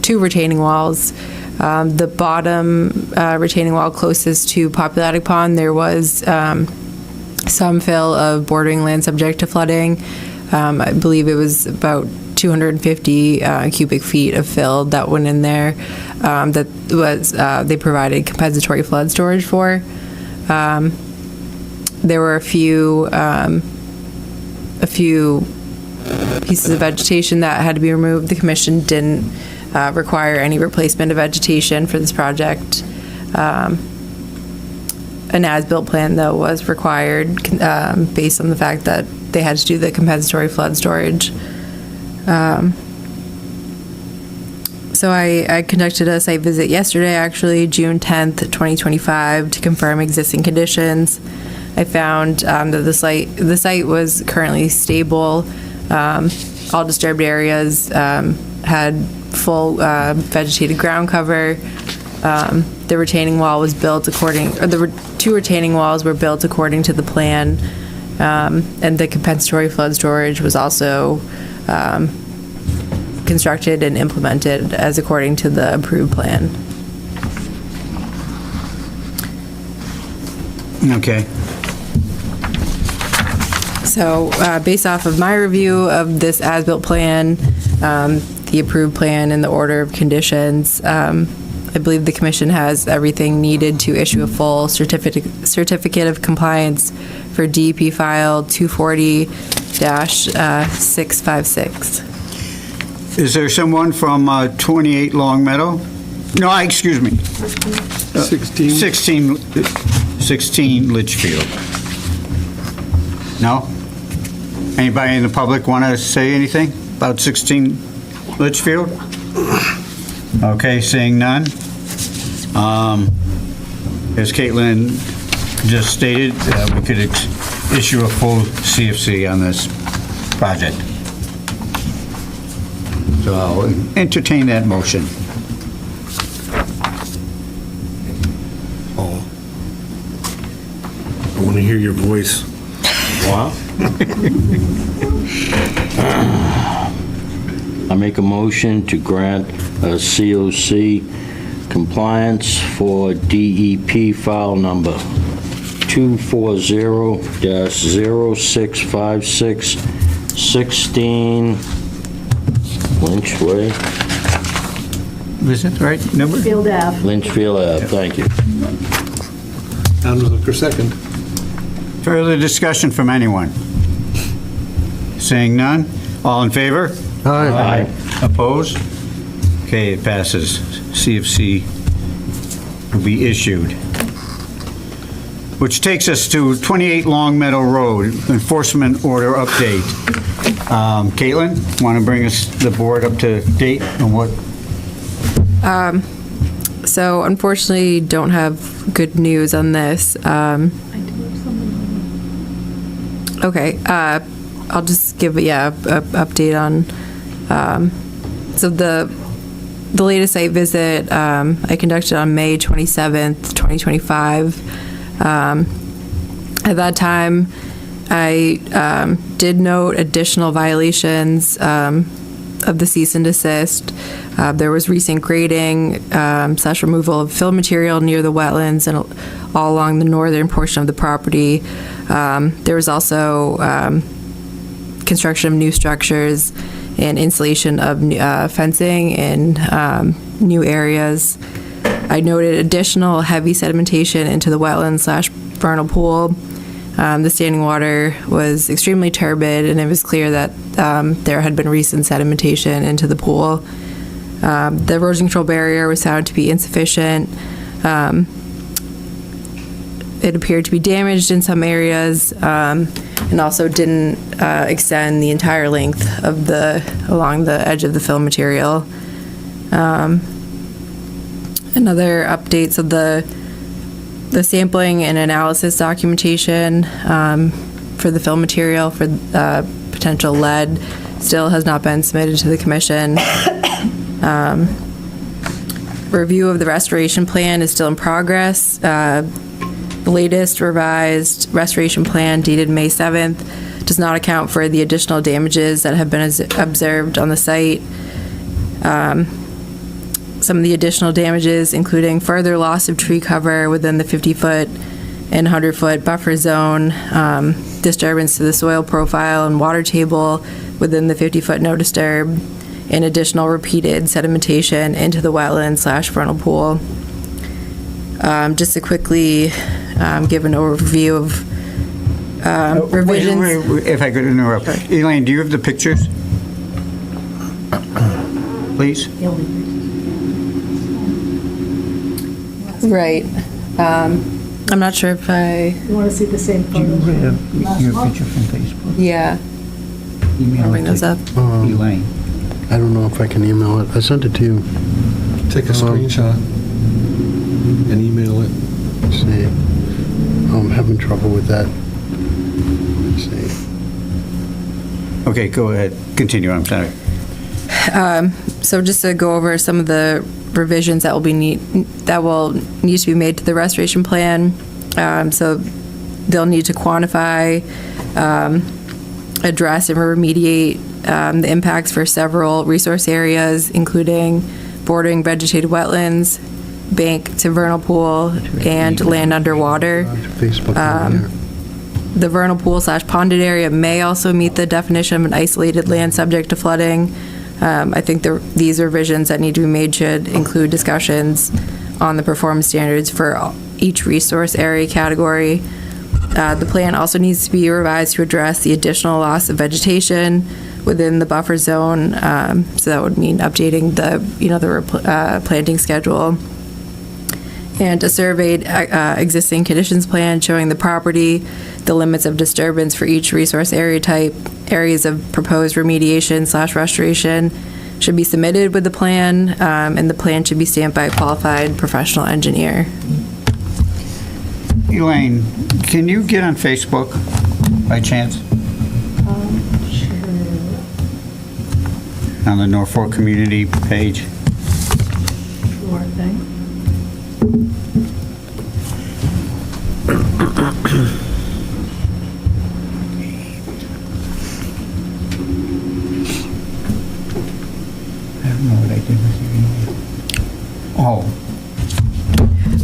S2: 2 retaining walls. The bottom retaining wall closest to Populatic Pond, there was some fill of bordering land subject to flooding. I believe it was about 250 cubic feet of fill that went in there. That was they provided compensatory flood storage for. There were a few pieces of vegetation that had to be removed. The commission didn't require any replacement of vegetation for this project. An as-built plan, though, was required based on the fact that they had to do the compensatory flood storage. So I conducted a site visit yesterday, actually, June 10th, 2025, to confirm existing conditions. I found that the site was currently stable. All disturbed areas had full vegetated ground cover. The retaining wall was built the 2 retaining walls were built according to the plan, and the compensatory flood storage was also constructed and implemented as according to the approved plan.
S1: Okay.
S2: So based off of my review of this as-built plan, the approved plan, and the order of conditions, I believe the commission has everything needed to issue a full certificate of compliance for DEP file 240-656.
S1: Is there someone from 28 Long Meadow? No, excuse me. 16 Litchfield. No? Anybody in the public want to say anything about 16 Litchfield? Okay, seeing none. As Caitlin just stated, we could issue a full CFC on this project. So I'll entertain that motion.
S6: Oh. I want to hear your voice.
S7: Wow. I make a motion to grant a COC compliance for DEP file number 240-0656, 16 Lynch Way.
S1: Is that the right number?
S9: Field Ave.
S7: Lynchfield Ave, thank you.
S6: Looker, second.
S1: Further discussion from anyone? Seeing none? All in favor?
S5: Aye.
S1: Opposed? Okay, it passes. CFC will be issued. Which takes us to 28 Long Meadow Road, enforcement order update. Caitlin, want to bring us, the board, up to date on what?
S2: So unfortunately, don't have good news on this. Okay, I'll just give, a update on, so the latest site visit, I conducted on May 27th, 2025. At that time, I did note additional violations of the cease and desist. There was recent grading / removal of fill material near the wetlands and all along the northern portion of the property. There was also construction of new structures and installation of fencing in new areas. I noted additional heavy sedimentation into the wetland / vernal pool. The standing water was extremely turbid, and it was clear that there had been recent sedimentation into the pool. The erosion control barrier was found to be insufficient. It appeared to be damaged in some areas, and also didn't extend the entire length of along the edge of the fill material. Another updates of the sampling and analysis documentation for the fill material for potential lead still has not been submitted to the commission. Review of the restoration plan is still in progress. The latest revised restoration plan dated May 7th does not account for the additional damages that have been observed on the site. Some of the additional damages, including further loss of tree cover within the 50-foot and 100-foot buffer zone, disturbance to the soil profile and water table within the 50-foot no disturb, and additional repeated sedimentation into the wetland / vernal pool. Just to quickly give an overview of revisions.
S1: Wait, if I could interrupt. Elaine, do you have the pictures? Please?
S2: Right. I'm not sure if I...
S9: You want to see the same photo?
S1: Your picture from Facebook?
S2: Yeah.
S1: Email
S2: Bring
S1: it
S2: those
S1: to
S2: up.
S1: Elaine.
S5: I don't know if I can email it. I sent it to you.
S6: Take a screenshot and email it.
S5: Let's see. I'm having trouble with that. Let's see.
S1: Okay, go ahead. Continue, I'm sorry.
S2: So just to go over some of the revisions that will need to be made to the restoration plan. So they'll need to quantify, address, and remediate the impacts for several resource areas, including bordering vegetated wetlands, bank to vernal pool, and land underwater.
S5: Facebook over there.
S2: The vernal pool / ponded area may also meet the definition of an isolated land subject to flooding. I think these revisions that need to be made should include discussions on the performance standards for each resource area category. The plan also needs to be revised to address the additional loss of vegetation within the buffer zone. So that would mean updating the planting schedule. And a surveyed existing conditions plan showing the property, the limits of disturbance for each resource area type, areas of proposed remediation/restoration should be submitted with the plan, and the plan should be stamped by a qualified professional engineer.
S1: Elaine, can you get on Facebook by chance? On the Norfolk community page?
S9: Sure thing.
S1: I don't know what I did with your email. Oh,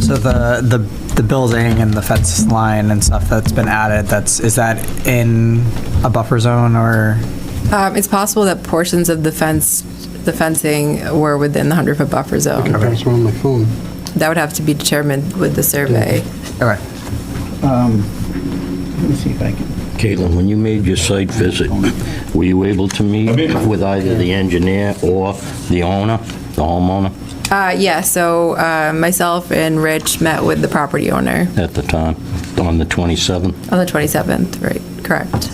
S8: So the building and the fence line and stuff that's been added, is that in a buffer zone or?
S2: It's possible that portions of the fencing were within the 100-foot buffer zone.
S5: I can pass around my phone.
S2: That would have to be determined with the survey.
S8: Okay.
S1: let me see if I can.
S7: Caitlin, when you made your site visit, were you able to meet with either the engineer or the owner, the homeowner,
S2: Yeah, so myself and Rich met with the property owner
S7: at the time, on the 27th?
S2: on the 27th, right, correct.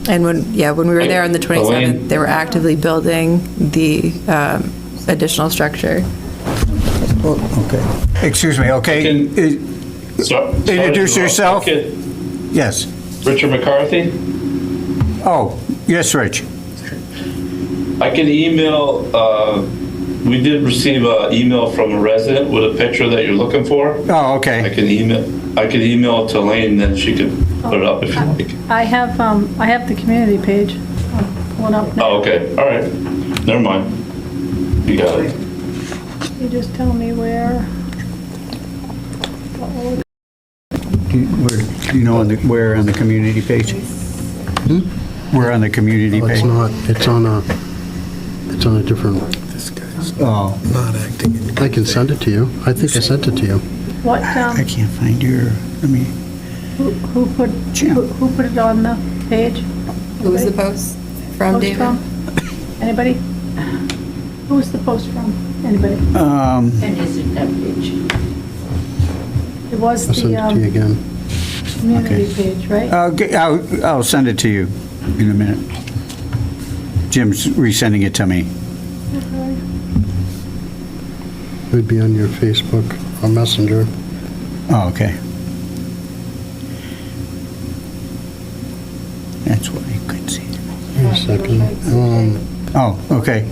S2: And when we were there on the 27th, they were actively building the additional structure.
S1: Okay. Excuse me, okay. Introduce yourself. Yes.
S13: Richard McCarthy?
S1: Oh, yes, Rich.
S13: I can email, we did receive an email from a resident with a picture that you're looking for.
S1: Oh, okay.
S13: I can email it to Elaine, then she can put it up if you like.
S9: I have the community page. I'm pulling up now.
S13: Oh, okay, all right. Never mind. You got it.
S9: You just tell me where.
S1: Do you know where on the community page? Where on the community
S5: Oh,
S1: page?
S5: it's not, it's on a different,
S1: Oh,
S6: Not acting in.
S5: I can send it to you. I think I sent it to you.
S9: What,
S1: I can't find your,
S9: who put it on the page?
S2: Who was the post from,
S9: Post
S2: David?
S9: from? Anybody? Who was the post from? Anybody? It was
S5: I'll send it to you
S9: the
S5: again.
S9: community
S1: Okay.
S9: page, right?
S1: I'll send it to you in a minute. Jim's resending it to me.
S9: Okay.
S5: It would be on your Facebook or Messenger.
S1: Oh, okay. That's what I could see.
S5: Wait a second.
S1: Oh, okay.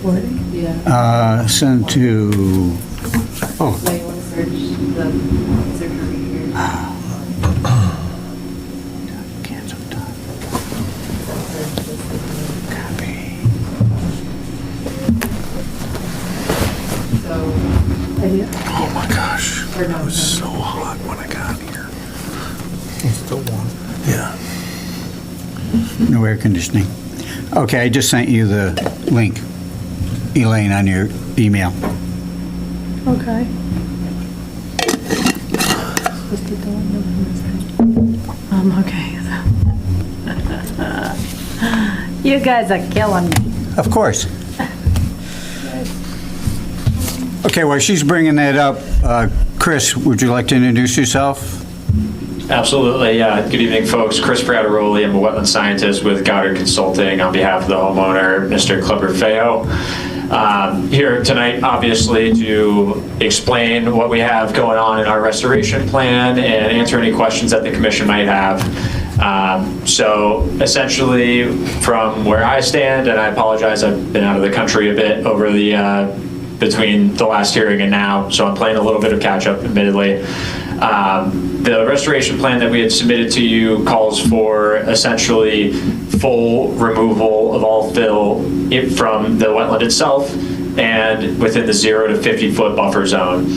S9: Wording?
S1: Send to, oh, cancel time. Copy.
S9: Idea?
S6: Oh my gosh, it was so hot when I got here.
S1: It's the one.
S6: Yeah.
S1: No air conditioning. Okay, I just sent you the link, Elaine, on your email.
S9: Okay. Okay. You guys are killing me.
S1: Of course. Okay, well, she's bringing that up. Chris, would you like to introduce yourself?
S14: Absolutely, yeah. Good evening, folks. Chris Prataroli. I'm a wetland scientist with Goddard Consulting on behalf of the homeowner, Mr. Kleber Feo. Here tonight, obviously, to explain what we have going on in our restoration plan and answer any questions that the commission might have. So essentially, from where I stand, and I apologize, I've been out of the country a bit over the between the last hearing and now, so I'm playing a little bit of catch up, admittedly. The restoration plan that we had submitted to you calls for essentially full removal of all fill from the wetland itself and within the 0 to 50 foot buffer zone.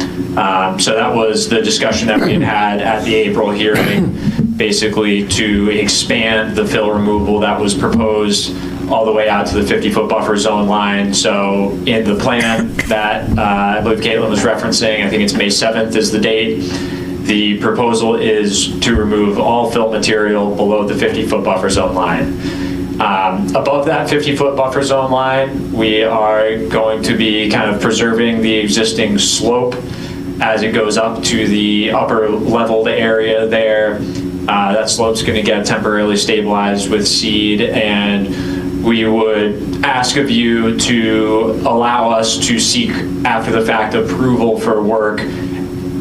S14: So that was the discussion that we had at the April hearing, basically to expand the fill removal that was proposed all the way out to the 50 foot buffer zone line. So in the plan that I believe Caitlin was referencing, I think it's May 7th is the date, the proposal is to remove all fill material below the 50-foot buffer zone line. Above that 50-foot buffer zone line, we are going to be kind of preserving the existing slope as it goes up to the upper leveled area there. That slope's going to get temporarily stabilized with seed, and we would ask of you to allow us to seek after the fact approval for work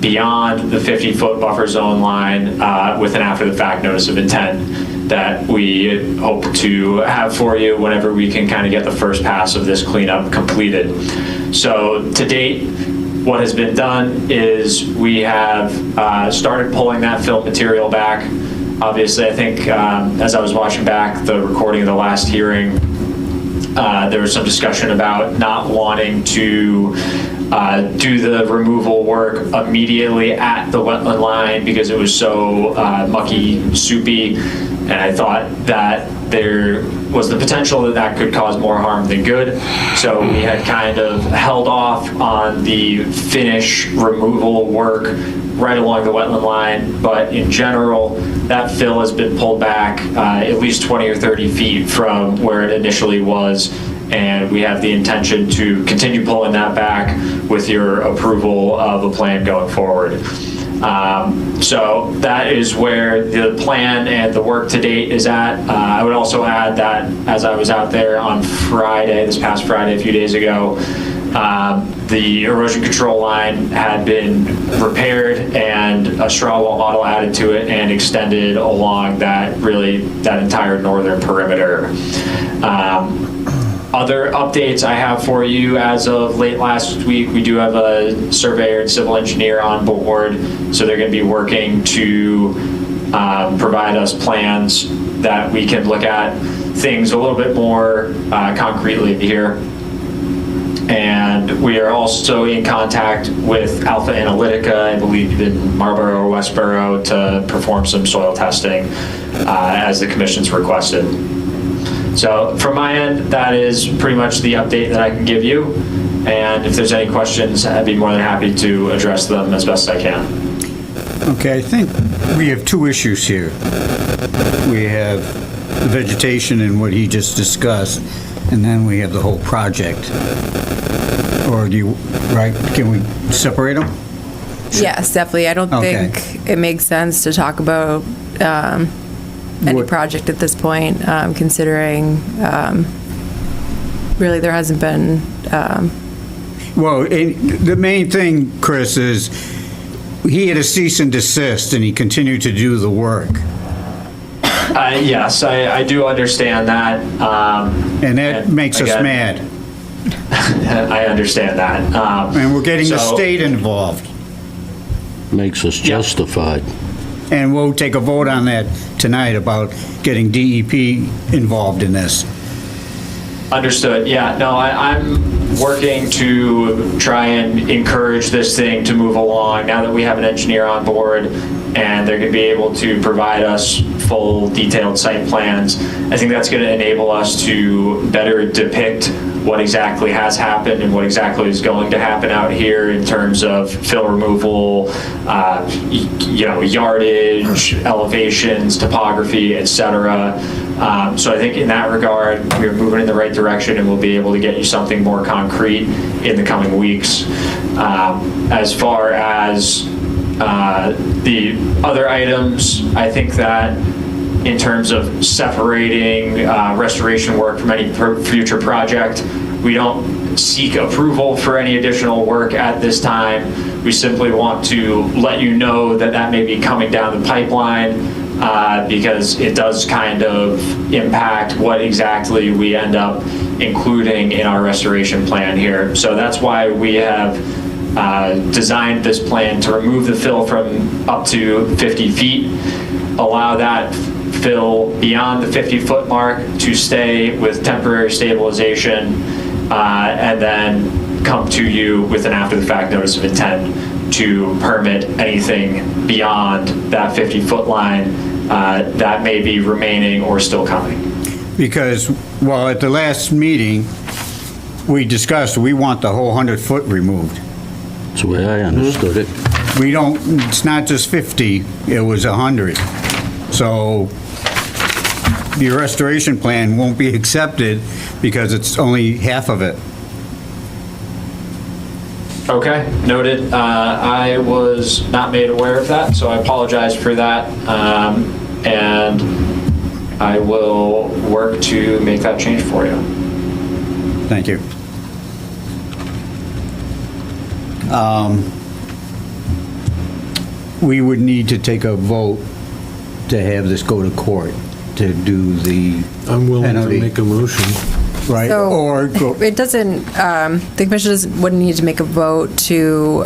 S14: beyond the 50-foot buffer zone line with an after the fact notice of intent that we hope to have for you whenever we can kind of get the first pass of this cleanup completed. So to date, what has been done is we have started pulling that fill material back. Obviously, I think as I was watching back the recording of the last hearing, there was some discussion about not wanting to do the removal work immediately at the wetland line because it was so mucky, soupy, and I thought that there was the potential that that could cause more harm than good. So we had kind of held off on the finish removal work right along the wetland line, but in general, that fill has been pulled back at least 20 or 30 feet from where it initially was, and we have the intention to continue pulling that back with your approval of a plan going forward. So that is where the plan and the work to date is at. I would also add that as I was out there on Friday, this past Friday, a few days ago, the erosion control line had been repaired and a straw wall model added to it and extended along that entire northern perimeter. Other updates I have for you as of late last week, we do have a surveyor and civil engineer on board, so they're going to be working to provide us plans that we can look at things a little bit more concretely here. And we are also in contact with Alpha Analytica, I believe in Marlborough or Westboro, to perform some soil testing as the commission's requested. So from my end, that is pretty much the update that I can give you. And if there's any questions, I'd be more than happy to address them as best I can.
S1: Okay, I think we have two issues here. We have the vegetation and what he just discussed, and then we have the whole project. Or do you, right, can we separate them?
S2: Yes, definitely. I don't think it makes sense to talk about any project at this point, considering really there hasn't been.
S1: Well, the main thing, Chris, is he had a cease and desist, and he continued to do the work.
S14: Yes, I do understand that.
S1: And that makes us mad.
S14: I understand that.
S1: And we're getting the state involved.
S7: Makes us justified.
S1: And we'll take a vote on that tonight about getting DEP involved in this.
S14: Understood. Yeah, no, I'm working to try and encourage this thing to move along now that we have an engineer on board and they're going to be able to provide us full detailed site plans. I think that's going to enable us to better depict what exactly has happened and what exactly is going to happen out here in terms of fill removal, yardage, elevations, topography, etc. So I think in that regard, we're moving in the right direction and we'll be able to get you something more concrete in the coming weeks. As far as the other items, I think that in terms of separating restoration work from any future project, we don't seek approval for any additional work at this time. We simply want to let you know that that may be coming down the pipeline because it does kind of impact what exactly we end up including in our restoration plan here. So that's why we have designed this plan to remove the fill from up to 50 feet, allow that fill beyond the 50-foot mark to stay with temporary stabilization, and then come to you with an after-the-fact notice of intent to permit anything beyond that 50-foot line that may be remaining or still coming.
S1: Because, well, at the last meeting, we discussed we want the whole 100-foot removed.
S7: That's the way I understood it.
S1: we don't, it's not just 50, it was 100. So the restoration plan won't be accepted because it's only half of it.
S14: Okay, noted. I was not made aware of that, so I apologize for that. And I will work to make that change for you.
S1: Thank you. We would need to take a vote to have this go to court to do the
S6: I'm willing to
S1: penalty.
S6: make a motion.
S1: Right,
S2: So,
S1: or go,
S2: It doesn't, the commission wouldn't need to make a vote to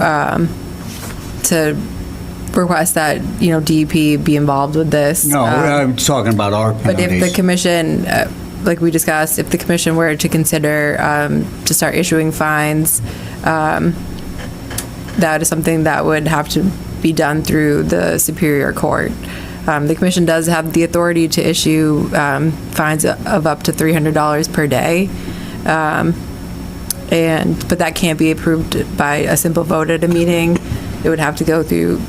S2: request that, DEP be involved with this.
S1: no, I'm talking about our
S2: But if the
S1: penalties.
S2: commission, like we discussed, if the commission were to consider to start issuing fines, that is something that would have to be done through the Superior Court. The commission does have the authority to issue fines of up to $300 per day. But that can't be approved by a simple vote at a meeting. It would have to go through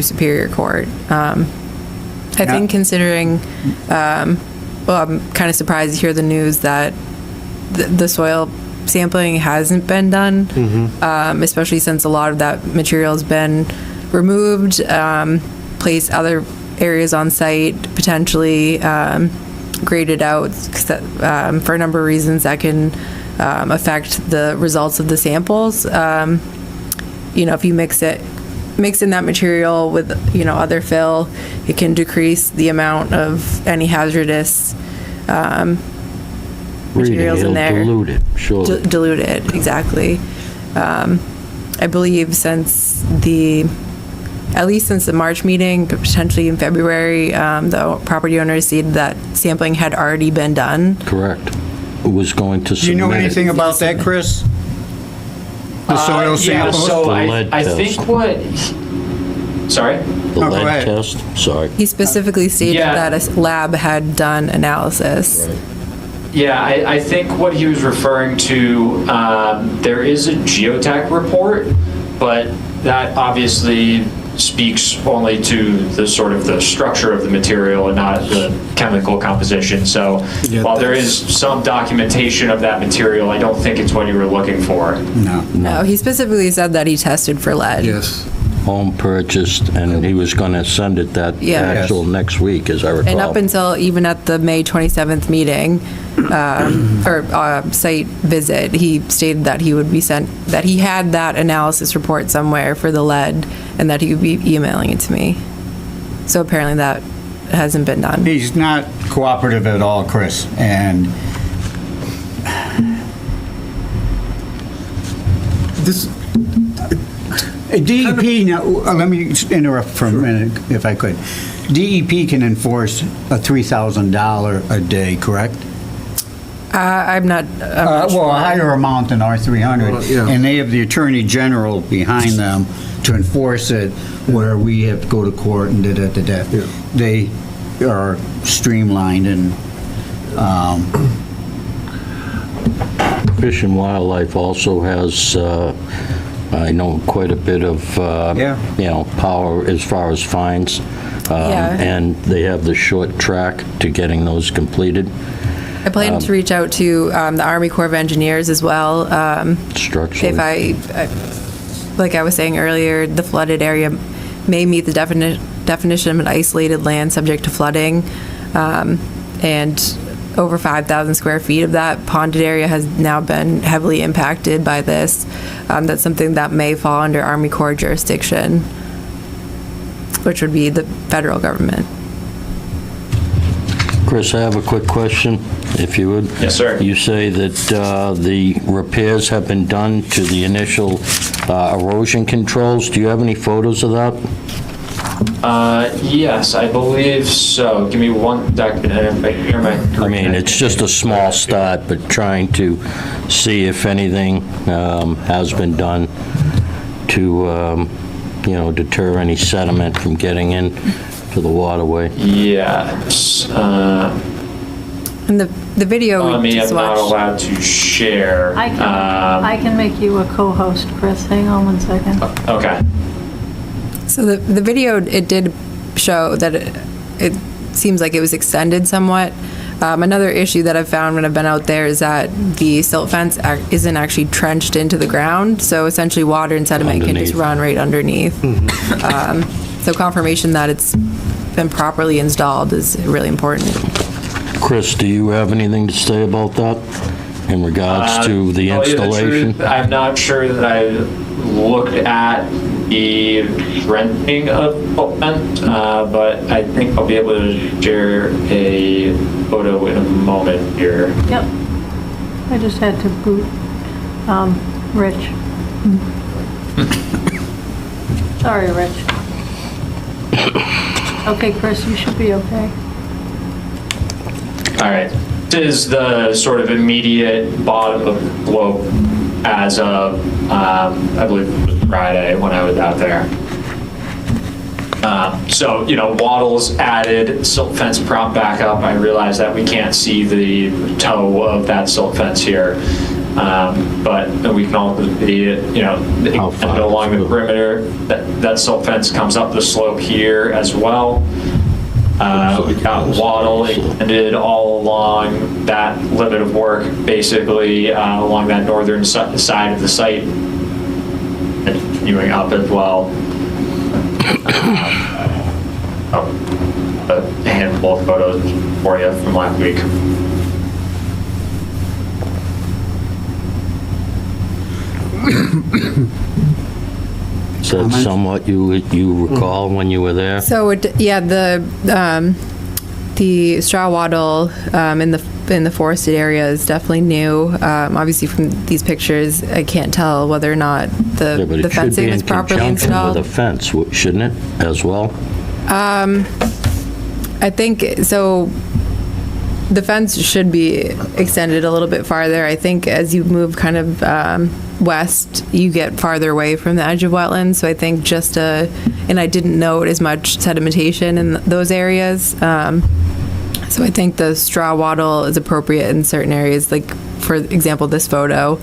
S2: Superior Court. I think considering, well, I'm kind of surprised to hear the news that the soil sampling hasn't been done, especially since a lot of that material has been removed, placed other areas on site, potentially graded out for a number of reasons that can affect the results of the samples. If you mix in that material with, other fill, it can decrease the amount of any hazardous materials in there.
S7: Dilute it, sure.
S2: Dilute it, exactly. I believe at least since the March meeting, but potentially in February, the property owner stated that sampling had already been done.
S7: Correct. It was going to submit.
S1: Do you know anything about that, Chris? The soil
S14: Yeah,
S1: samples?
S14: so
S7: The lead
S14: I
S7: test.
S14: think what, sorry?
S7: The
S1: No, go
S7: lead
S1: ahead.
S7: test, sorry.
S2: He specifically stated
S14: Yeah.
S2: that a lab had done analysis.
S14: Yeah, I think what he was referring to, there is a geotech report, but that obviously speaks only to the sort of the structure of the material and not the chemical composition. So while there is some documentation of that material, I don't think it's what you were looking for.
S2: No, he specifically said that he tested for lead.
S6: Yes.
S7: Home purchased, and he was going to send it that
S2: Yeah.
S7: actual next week, as I recall.
S2: And up until even at the May 27th meeting, site visit, he stated that he would be that he had that analysis report somewhere for the lead and that he would be emailing it to me. So apparently that hasn't been done.
S1: He's not cooperative at all, Chris, and
S6: This,
S1: DEP, now, let me interrupt for a minute, if I could. DEP can enforce a $3,000 a day, correct?
S2: I'm not
S1: Well,
S2: sure.
S1: a higher amount than R300,
S6: yeah.
S1: and they have the Attorney General behind them to enforce it, where we have to go to court and da-da-da-da.
S6: Yeah.
S1: They are streamlined and,
S7: Fish and Wildlife also has, I know, quite a bit of, power as far as fines.
S2: Yeah.
S7: And they have the short track to getting those completed.
S2: I plan to reach out to the Army Corps of Engineers as well.
S7: Structurally.
S2: Like I was saying earlier, the flooded area may meet the definition of an isolated land subject to flooding. And over 5,000 square feet of that ponded area has now been heavily impacted by this. That's something that may fall under Army Corps jurisdiction, which would be the federal government.
S7: Chris, I have a quick question, if you would.
S14: Yes, sir.
S7: You say that the repairs have been done to the initial erosion controls. Do you have any photos of that?
S14: Yes, I believe so. Give me one second.
S7: I mean, it's just a small start, but trying to see if anything has been done to, deter any sediment from getting in to the waterway.
S14: Yes.
S2: And the video we
S14: I'm
S2: just
S14: not
S2: watched.
S14: allowed to share.
S9: I can make you a co-host, Chris. Hang on one second.
S14: Okay.
S2: So the video, it did show that it seems like it was extended somewhat. Another issue that I've found when I've been out there is that the silt fence isn't actually trenched into the ground, so essentially water and sediment can just run right underneath. So confirmation that it's been properly installed is really important.
S7: Chris, do you have anything to say about that in regards to the installation?
S14: I'm not sure that I looked at the renting of equipment, but I think I'll be able to share a photo in a moment here.
S9: Yep. I just had to boot Rich. Sorry, Rich. Okay, Chris, you should be okay.
S14: All right. This is the sort of immediate bottom of the slope as of, I believe it was Friday when I was out there. So, wattles added, silt fence prop back up. I realize that we can't see the toe of that silt fence here. But we can all see it, along the perimeter. That silt fence comes up the slope here as well. We've got wattle extended all along that limit of work, basically along that northern side of the site, and continuing up as well. A handful of photos for you from last week.
S7: Is that somewhat you recall when you were there?
S2: So the straw wattle in the forested area is definitely new. Obviously, from these pictures, I can't tell whether or not the fencing is properly installed.
S7: With a fence, shouldn't it, as well?
S2: I think so. The fence should be extended a little bit farther. I think as you move kind of west, you get farther away from the edge of wetlands. So I think and I didn't note as much sedimentation in those areas. So I think the straw wattle is appropriate in certain areas, like for example, this photo.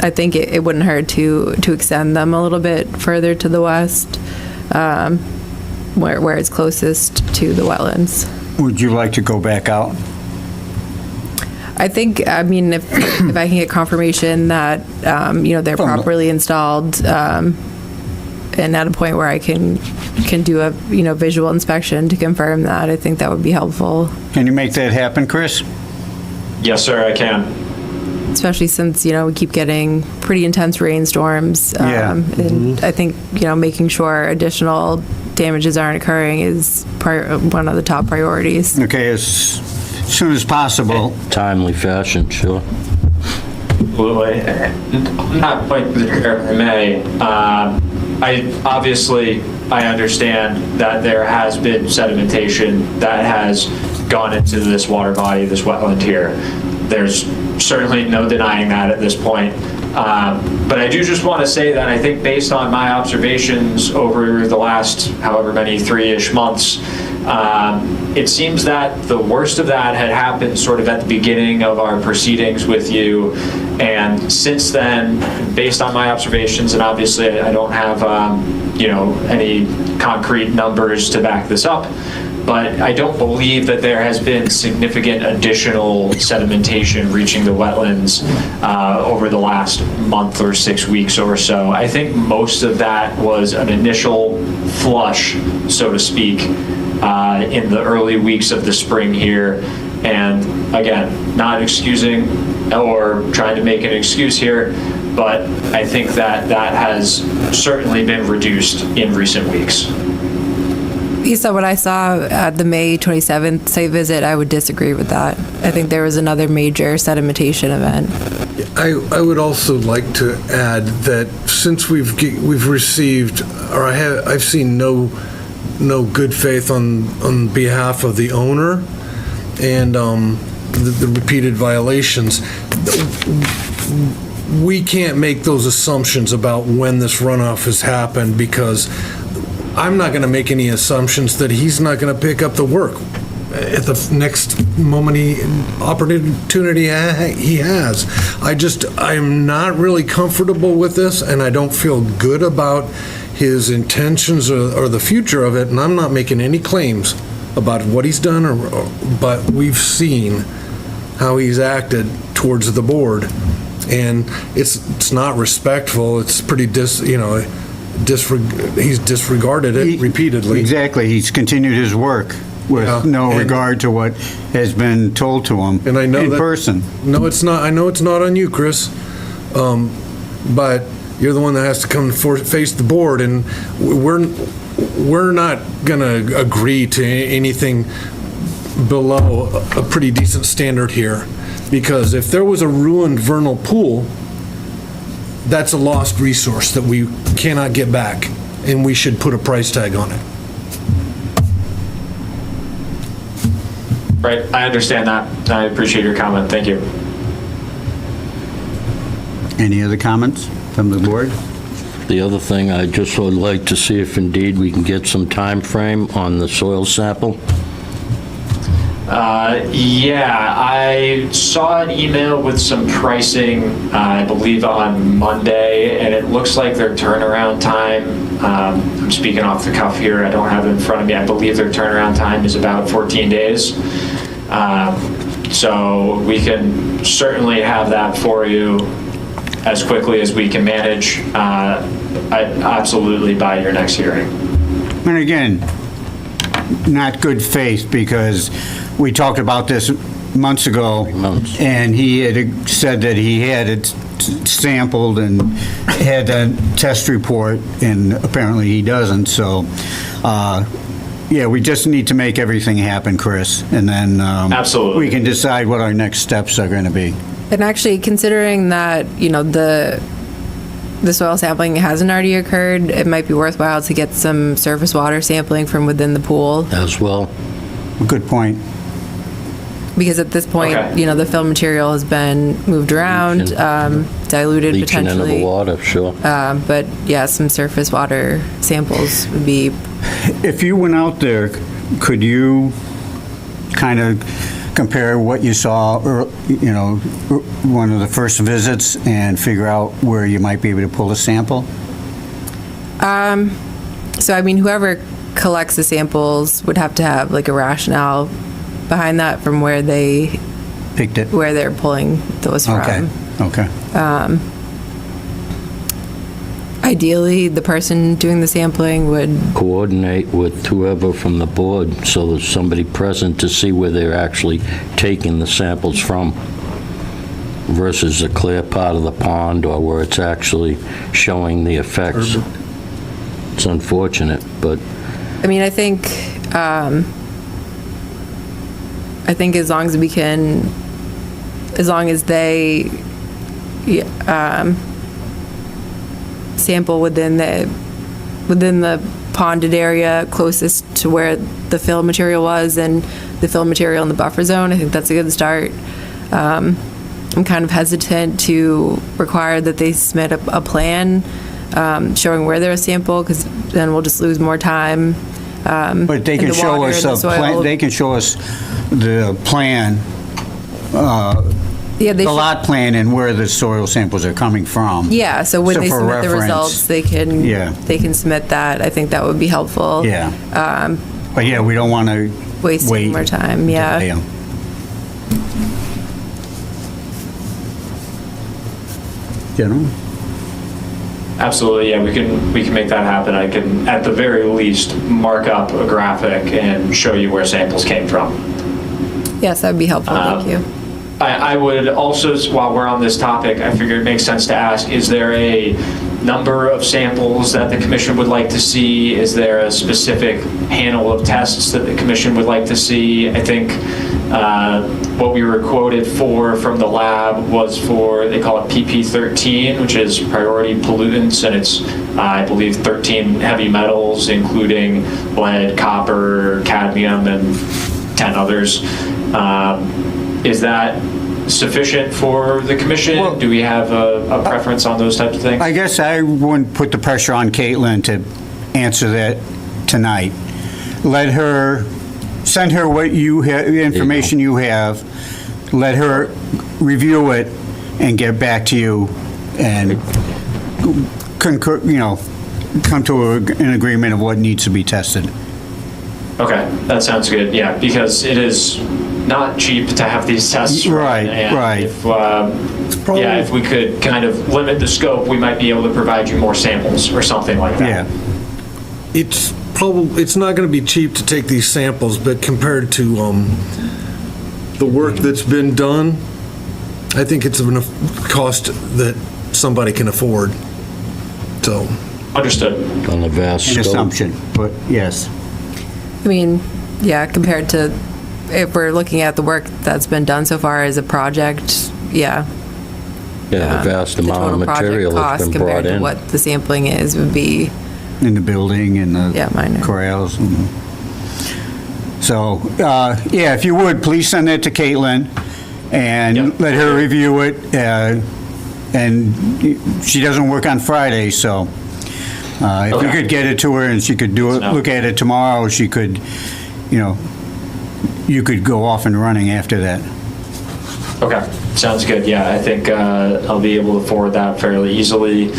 S2: I think it wouldn't hurt to extend them a little bit further to the west, where it's closest to the wetlands.
S1: Would you like to go back out?
S2: I think, if I can get confirmation that, they're properly installed, and at a point where I can do a, visual inspection to confirm that, I think that would be helpful.
S1: Can you make that happen, Chris?
S14: Yes, sir, I can.
S2: Especially since, we keep getting pretty intense rainstorms. And I think, making sure additional damages aren't occurring is one of the top priorities.
S1: Okay, as soon as possible.
S7: Timely fashion, sure.
S14: Absolutely. On that point, if I may, I understand that there has been sedimentation that has gone into this water body, this wetland here. There's certainly no denying that at this point. But I do just want to say that I think based on my observations over the last however many 3-ish months, it seems that the worst of that had happened sort of at the beginning of our proceedings with you. And since then, based on my observations, and obviously I don't have any concrete numbers to back this up, but I don't believe that there has been significant additional sedimentation reaching the wetlands over the last month or 6 weeks or so. I think most of that was an initial flush, so to speak, in the early weeks of the spring here. And again, not excusing or trying to make an excuse here, but I think that that has certainly been reduced in recent weeks.
S2: Lisa, what I saw at the May 27th site visit, I would disagree with that. I think there was another major sedimentation event.
S6: I would also like to add that since we've received, or I've seen no good faith on behalf of the owner and the repeated violations, we can't make those assumptions about when this runoff has happened, because I'm not going to make any assumptions that he's not going to pick up the work at the next opportunity he has. I'm not really comfortable with this, and I don't feel good about his intentions or the future of it, and I'm not making any claims about what he's done, but we've seen how he's acted towards the board, and it's not respectful. It's pretty he's disregarded it repeatedly.
S1: Exactly. He's continued his work with no regard to what has been told to him
S6: and I know
S1: in
S6: that, person. No, it's not. I know it's not on you, Chris, but you're the one that has to come face the board, and we're not going to agree to anything below a pretty decent standard here, because if there was a ruined vernal pool, that's a lost resource that we cannot get back, and we should put a price tag on it.
S14: Right, I understand that. I appreciate your comment. Thank you.
S1: Any other comments from the board?
S7: The other thing, I just would like to see if indeed we can get some time frame on the soil sample.
S14: Yeah, I saw an email with some pricing, I believe on Monday, and it looks like their turnaround time, I'm speaking off the cuff here, I don't have it in front of me, I believe their turnaround time is about 14 days. So we can certainly have that for you as quickly as we can manage, absolutely by your next hearing.
S1: And again, not good faith, because we talked about this months ago, and he had said that he had it sampled and had a test report, and apparently he doesn't. So, yeah, we just need to make everything happen, Chris, and then
S14: absolutely,
S1: we can decide what our next steps are going to be.
S2: And actually, considering that, the soil sampling hasn't already occurred, it might be worthwhile to get some surface water sampling from within the pool.
S7: As well.
S1: Good point.
S2: Because at this point,
S14: Okay.
S2: the fill material has been moved around, diluted
S7: Leaching
S2: potentially.
S7: into the water, sure.
S2: But yeah, some surface water samples would be.
S1: If you went out there, could you kind of compare what you saw, or, one of the first visits, and figure out where you might be able to pull a sample?
S2: So, I mean, whoever collects the samples would have to have like a rationale behind that from where they
S1: picked it,
S2: where they're pulling those from.
S1: Okay.
S2: Ideally, the person doing the sampling would
S7: coordinate with whoever from the board, so there's somebody present to see where they're actually taking the samples from, versus a clear part of the pond, or where it's actually showing the effects. It's unfortunate, but
S2: I mean, I think as long as we can, as long as they sample within the ponded area closest to where the fill material was and the fill material in the buffer zone, I think that's a good start. I'm kind of hesitant to require that they submit a plan showing where they're sampled, because then we'll just lose more time.
S1: But they can show us a plan. They can show us the plan, the lot plan, and where the soil samples are coming from.
S2: Yeah. So when they
S1: for
S2: submit the
S1: reference,
S2: results, they can submit that. I think that would be helpful.
S1: Yeah. But yeah, we don't want to
S2: waste more time. Yeah.
S1: General?
S14: Absolutely, yeah, we can make that happen. I can, at the very least, mark up a graphic and show you where samples came from.
S2: Yes, that would be helpful. Thank you.
S14: I would also, while we're on this topic, I figured it makes sense to ask, is there a number of samples that the commission would like to see? Is there a specific panel of tests that the commission would like to see? I think what we were quoted for from the lab was for, they call it PP13, which is priority pollutants, and it's, I believe, 13 heavy metals, including lead, copper, cadmium, and 10 others. Is that sufficient for the commission? Do we have a preference on those types of things?
S1: I guess I wouldn't put the pressure on Caitlin to answer that tonight. Let her send her what you have, the information you have, let her review it, and get back to you, and concur, come to an agreement of what needs to be tested.
S14: Okay, that sounds good, yeah, because it is not cheap to have these tests.
S1: Right,
S14: and
S1: right.
S14: If we could kind of limit the scope, we might be able to provide you more samples or something like that.
S1: Yeah.
S6: It's not going to be cheap to take these samples, but compared to the work that's been done, I think it's a cost that somebody can afford. So.
S14: Understood.
S7: On a vast
S1: An
S7: scope.
S1: assumption, but yes.
S2: I mean, yeah, compared to, if we're looking at the work that's been done so far as a project, yeah.
S7: Yeah, the vast amount of material that's been brought
S2: compared to
S7: in.
S2: what the sampling is would be.
S1: In the building and the
S2: minor.
S1: corrals. So, if you would, please send that to Caitlin and let her review it. And she doesn't work on Friday, so if you could get it to her and she could look at it tomorrow, she could, you could go off and running after that.
S14: Okay, sounds good. Yeah, I think I'll be able to forward that fairly easily.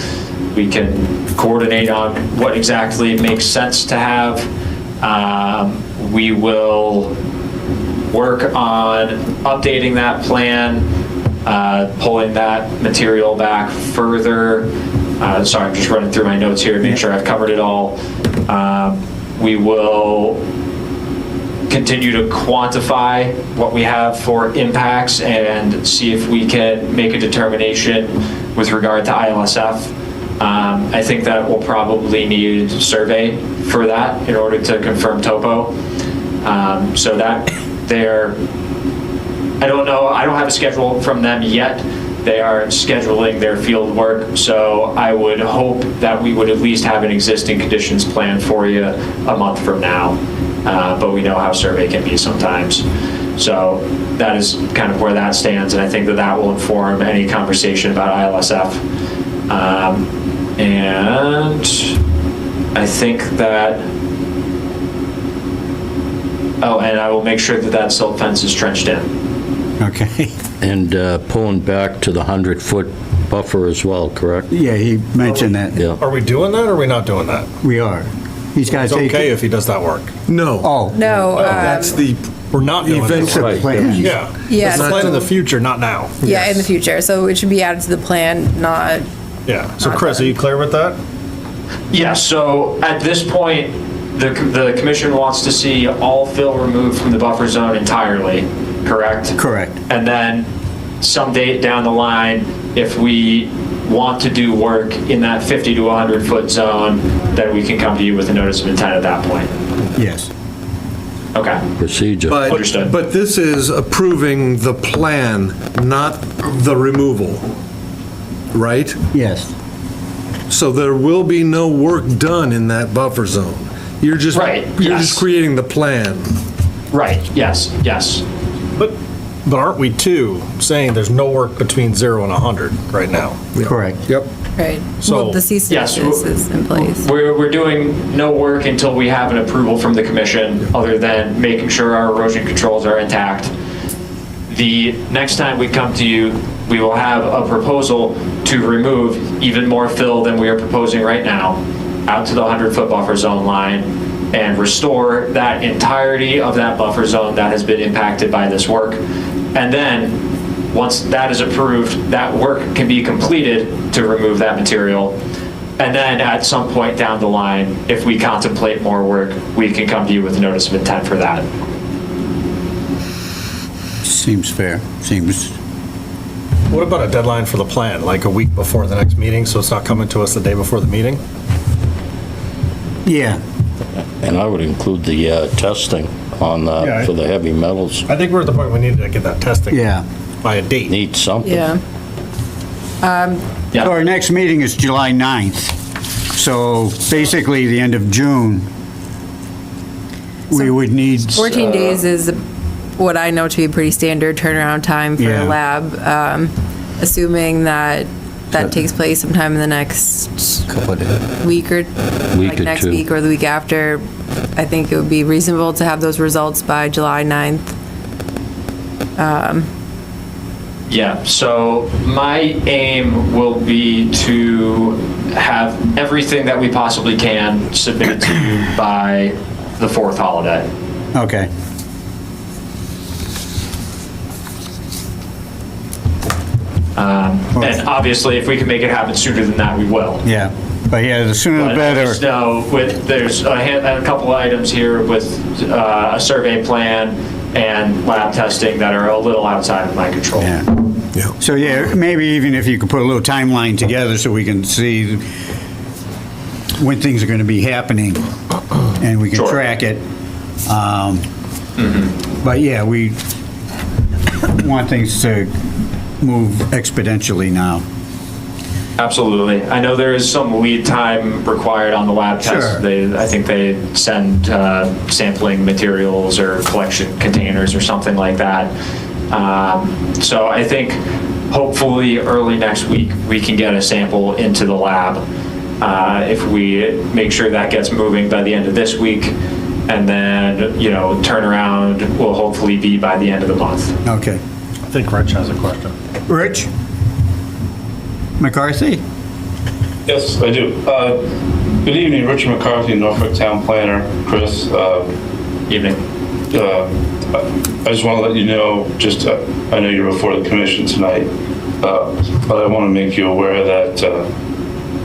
S14: We can coordinate on what exactly makes sense to have. We will work on updating that plan, pulling that material back further. Sorry, I'm just running through my notes here to make sure I've covered it all. We will continue to quantify what we have for impacts and see if we can make a determination with regard to ILSF. I think that we'll probably need a survey for that in order to confirm topo. So that they're, I don't know, I don't have a schedule from them yet. They are scheduling their field work, so I would hope that we would at least have an existing conditions plan for you a month from now. But we know how survey can be sometimes. So that is kind of where that stands, and I think that that will inform any conversation about ILSF. And I think that, and I will make sure that that silt fence is trenched in.
S1: Okay.
S7: And pulling back to the 100-foot buffer as well, correct?
S1: Yeah, he mentioned that.
S7: Yeah.
S3: Are we doing that or are we not doing that?
S1: We are. He's got
S3: It's
S1: to take
S3: okay if he does that work.
S6: No.
S1: Oh.
S2: No.
S6: That's the
S3: We're not doing
S6: eventual
S3: it.
S1: plan.
S3: Yeah.
S2: Yeah.
S3: It's a plan in the future, not now.
S2: Yeah, in the future. So it should be added to the plan, not.
S3: Yeah. So Chris, are you clear with that?
S14: Yeah, so at this point, the commission wants to see all fill removed from the buffer zone entirely, correct?
S1: Correct.
S14: And then some date down the line, if we want to do work in that 50 to 100 foot zone, then we can come to you with a notice of intent at that point.
S1: Yes.
S14: Okay.
S7: Procedure.
S14: Understood.
S6: But this is approving the plan, not the removal, right?
S1: Yes.
S6: So there will be no work done in that buffer zone. You're just just creating the plan.
S14: Right, yes.
S3: But aren't we too saying there's no work between 0 and 100 right now?
S1: Correct.
S6: Yep.
S2: Right.
S3: So-
S2: Well, the cease and desist is in place.
S14: We're doing no work until we have an approval from the commission, other than making sure our erosion controls are intact. The next time we come to you, we will have a proposal to remove even more fill than we are proposing right now out to the 100-foot buffer zone line and restore that entirety of that buffer zone that has been impacted by this work. And then, once that is approved, that work can be completed to remove that material. And then at some point down the line, if we contemplate more work, we can come to you with a notice of intent for that.
S1: Seems fair. Seems.
S3: What about a deadline for the plan, like a week before the next meeting, so it's not coming to us the day before the meeting?
S1: Yeah.
S7: And I would include the testing on
S3: Yeah,
S7: for the heavy metals.
S3: I think we're at the point we need to get that testing.
S1: Yeah.
S3: By a date.
S7: Need something.
S2: Yeah.
S1: So our next meeting is July 9th. So basically, the end of June, we would need.
S2: 14 days is what I know to be a pretty standard turnaround time for a lab, assuming that that takes place sometime in the next week or like
S7: or
S2: next
S7: two.
S2: week or the week after. I think it would be reasonable to have those results by July 9th.
S14: Yeah, so my aim will be to have everything that we possibly can submitted to you by the 4th holiday.
S1: Okay.
S14: And obviously, if we can make it happen sooner than that, we will.
S1: Yeah, but yeah, the sooner the
S14: But
S1: better.
S14: just know, there's a couple items here with a survey plan and lab testing that are a little outside of my control.
S1: Yeah. So yeah, maybe even if you could put a little timeline together so we can see when things are going to be happening and we can
S14: Sure.
S1: track it. But yeah, we want things to move exponentially now.
S14: Absolutely. I know there is some lead time required on the lab tests.
S1: Sure.
S14: I think they send sampling materials or collection containers or something like that. So I think hopefully early next week, we can get a sample into the lab. If we make sure that gets moving by the end of this week, and then, turnaround will hopefully be by the end of the month.
S1: Okay.
S3: I think Rich has a question.
S1: Rich McCarthy?
S13: Yes, I do. Good evening, Richard McCarthy, Norfolk Town Planner. Chris.
S14: Evening.
S13: I just want to let you know, I know you're before the commission tonight, but I want to make you aware that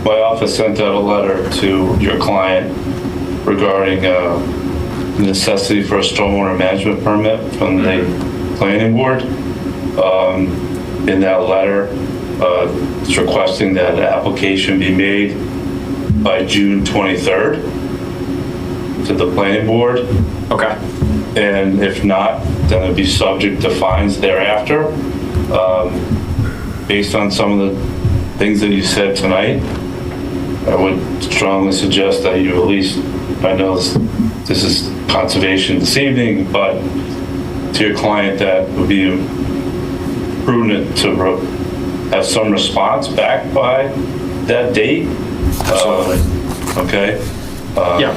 S13: my office sent out a letter to your client regarding the necessity for a stormwater management permit from the planning board. In that letter, it's requesting that an application be made by June 23rd to the planning board.
S14: Okay.
S13: And if not, then it'd be subject to fines thereafter. Based on some of the things that you said tonight, I would strongly suggest that you at least, I know this is conservation this evening, but to your client, that would be prudent to have some response back by that date.
S14: Absolutely.
S13: Okay.
S14: Yeah.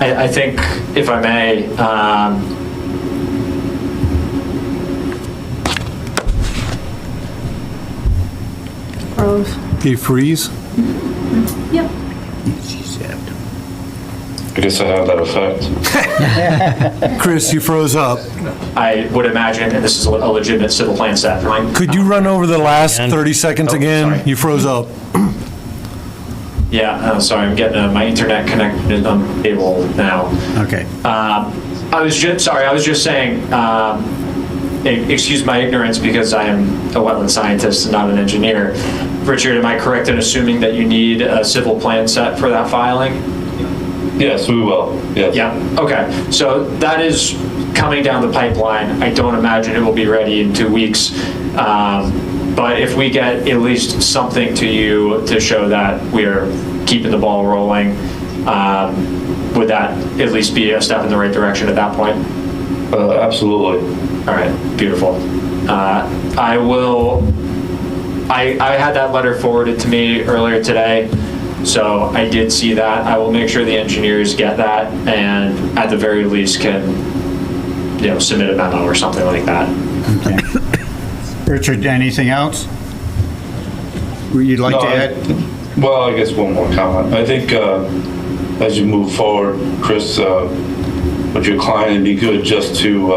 S14: I think, if I may,
S9: Froze.
S3: He freeze?
S9: Yep.
S13: I guess I have that effect.
S3: Chris, you froze up.
S14: I would imagine, and this is a legitimate civil plan set, right?
S3: Could you run over the last 30 seconds again?
S14: sorry.
S3: You froze up.
S14: Yeah, sorry, I'm getting my internet connected unable now.
S1: Okay.
S14: I was just saying, excuse my ignorance because I am a wetland scientist and not an engineer. Richard, am I correct in assuming that you need a civil plan set for that filing?
S13: Yes, we will. Yes.
S14: Yeah, okay. So that is coming down the pipeline. I don't imagine it will be ready in 2 weeks. But if we get at least something to you to show that we're keeping the ball rolling, would that at least be a step in the right direction at that point?
S13: Absolutely.
S14: All right, beautiful. I had that letter forwarded to me earlier today, so I did see that. I will make sure the engineers get that and at the very least can, submit a memo or something like that.
S1: Okay. Richard, anything else you'd like to add?
S13: Well, I guess one more comment. I think as you move forward, Chris, with your client, it'd be good just to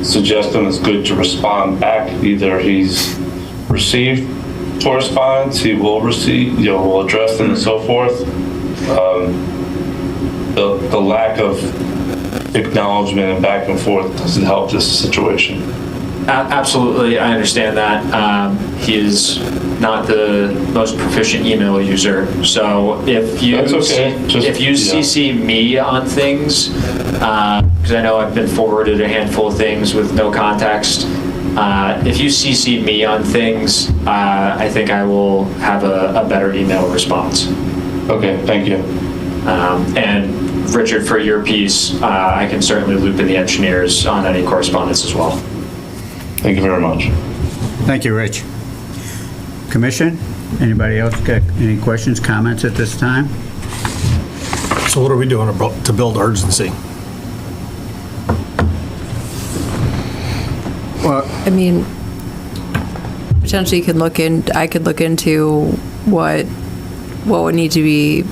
S13: suggest him it's good to respond back. Either he's received correspondence, he will receive, will address them and so forth. The lack of acknowledgement and back and forth doesn't help this situation.
S14: Absolutely, I understand that. He is not the most proficient email user, so if you
S13: That's okay.
S14: CC me on things, because I know I've been forwarded a handful of things with no context. If you CC me on things, I think I will have a better email response.
S13: Okay, thank you.
S14: And Richard, for your piece, I can certainly loop in the engineers on any correspondence as well.
S13: Thank you very much.
S1: Thank you, Rich. Commission? Anybody else got any questions, comments at this time?
S3: So what are we doing to build urgency?
S1: Well,
S2: I mean, potentially I could look into what would need to be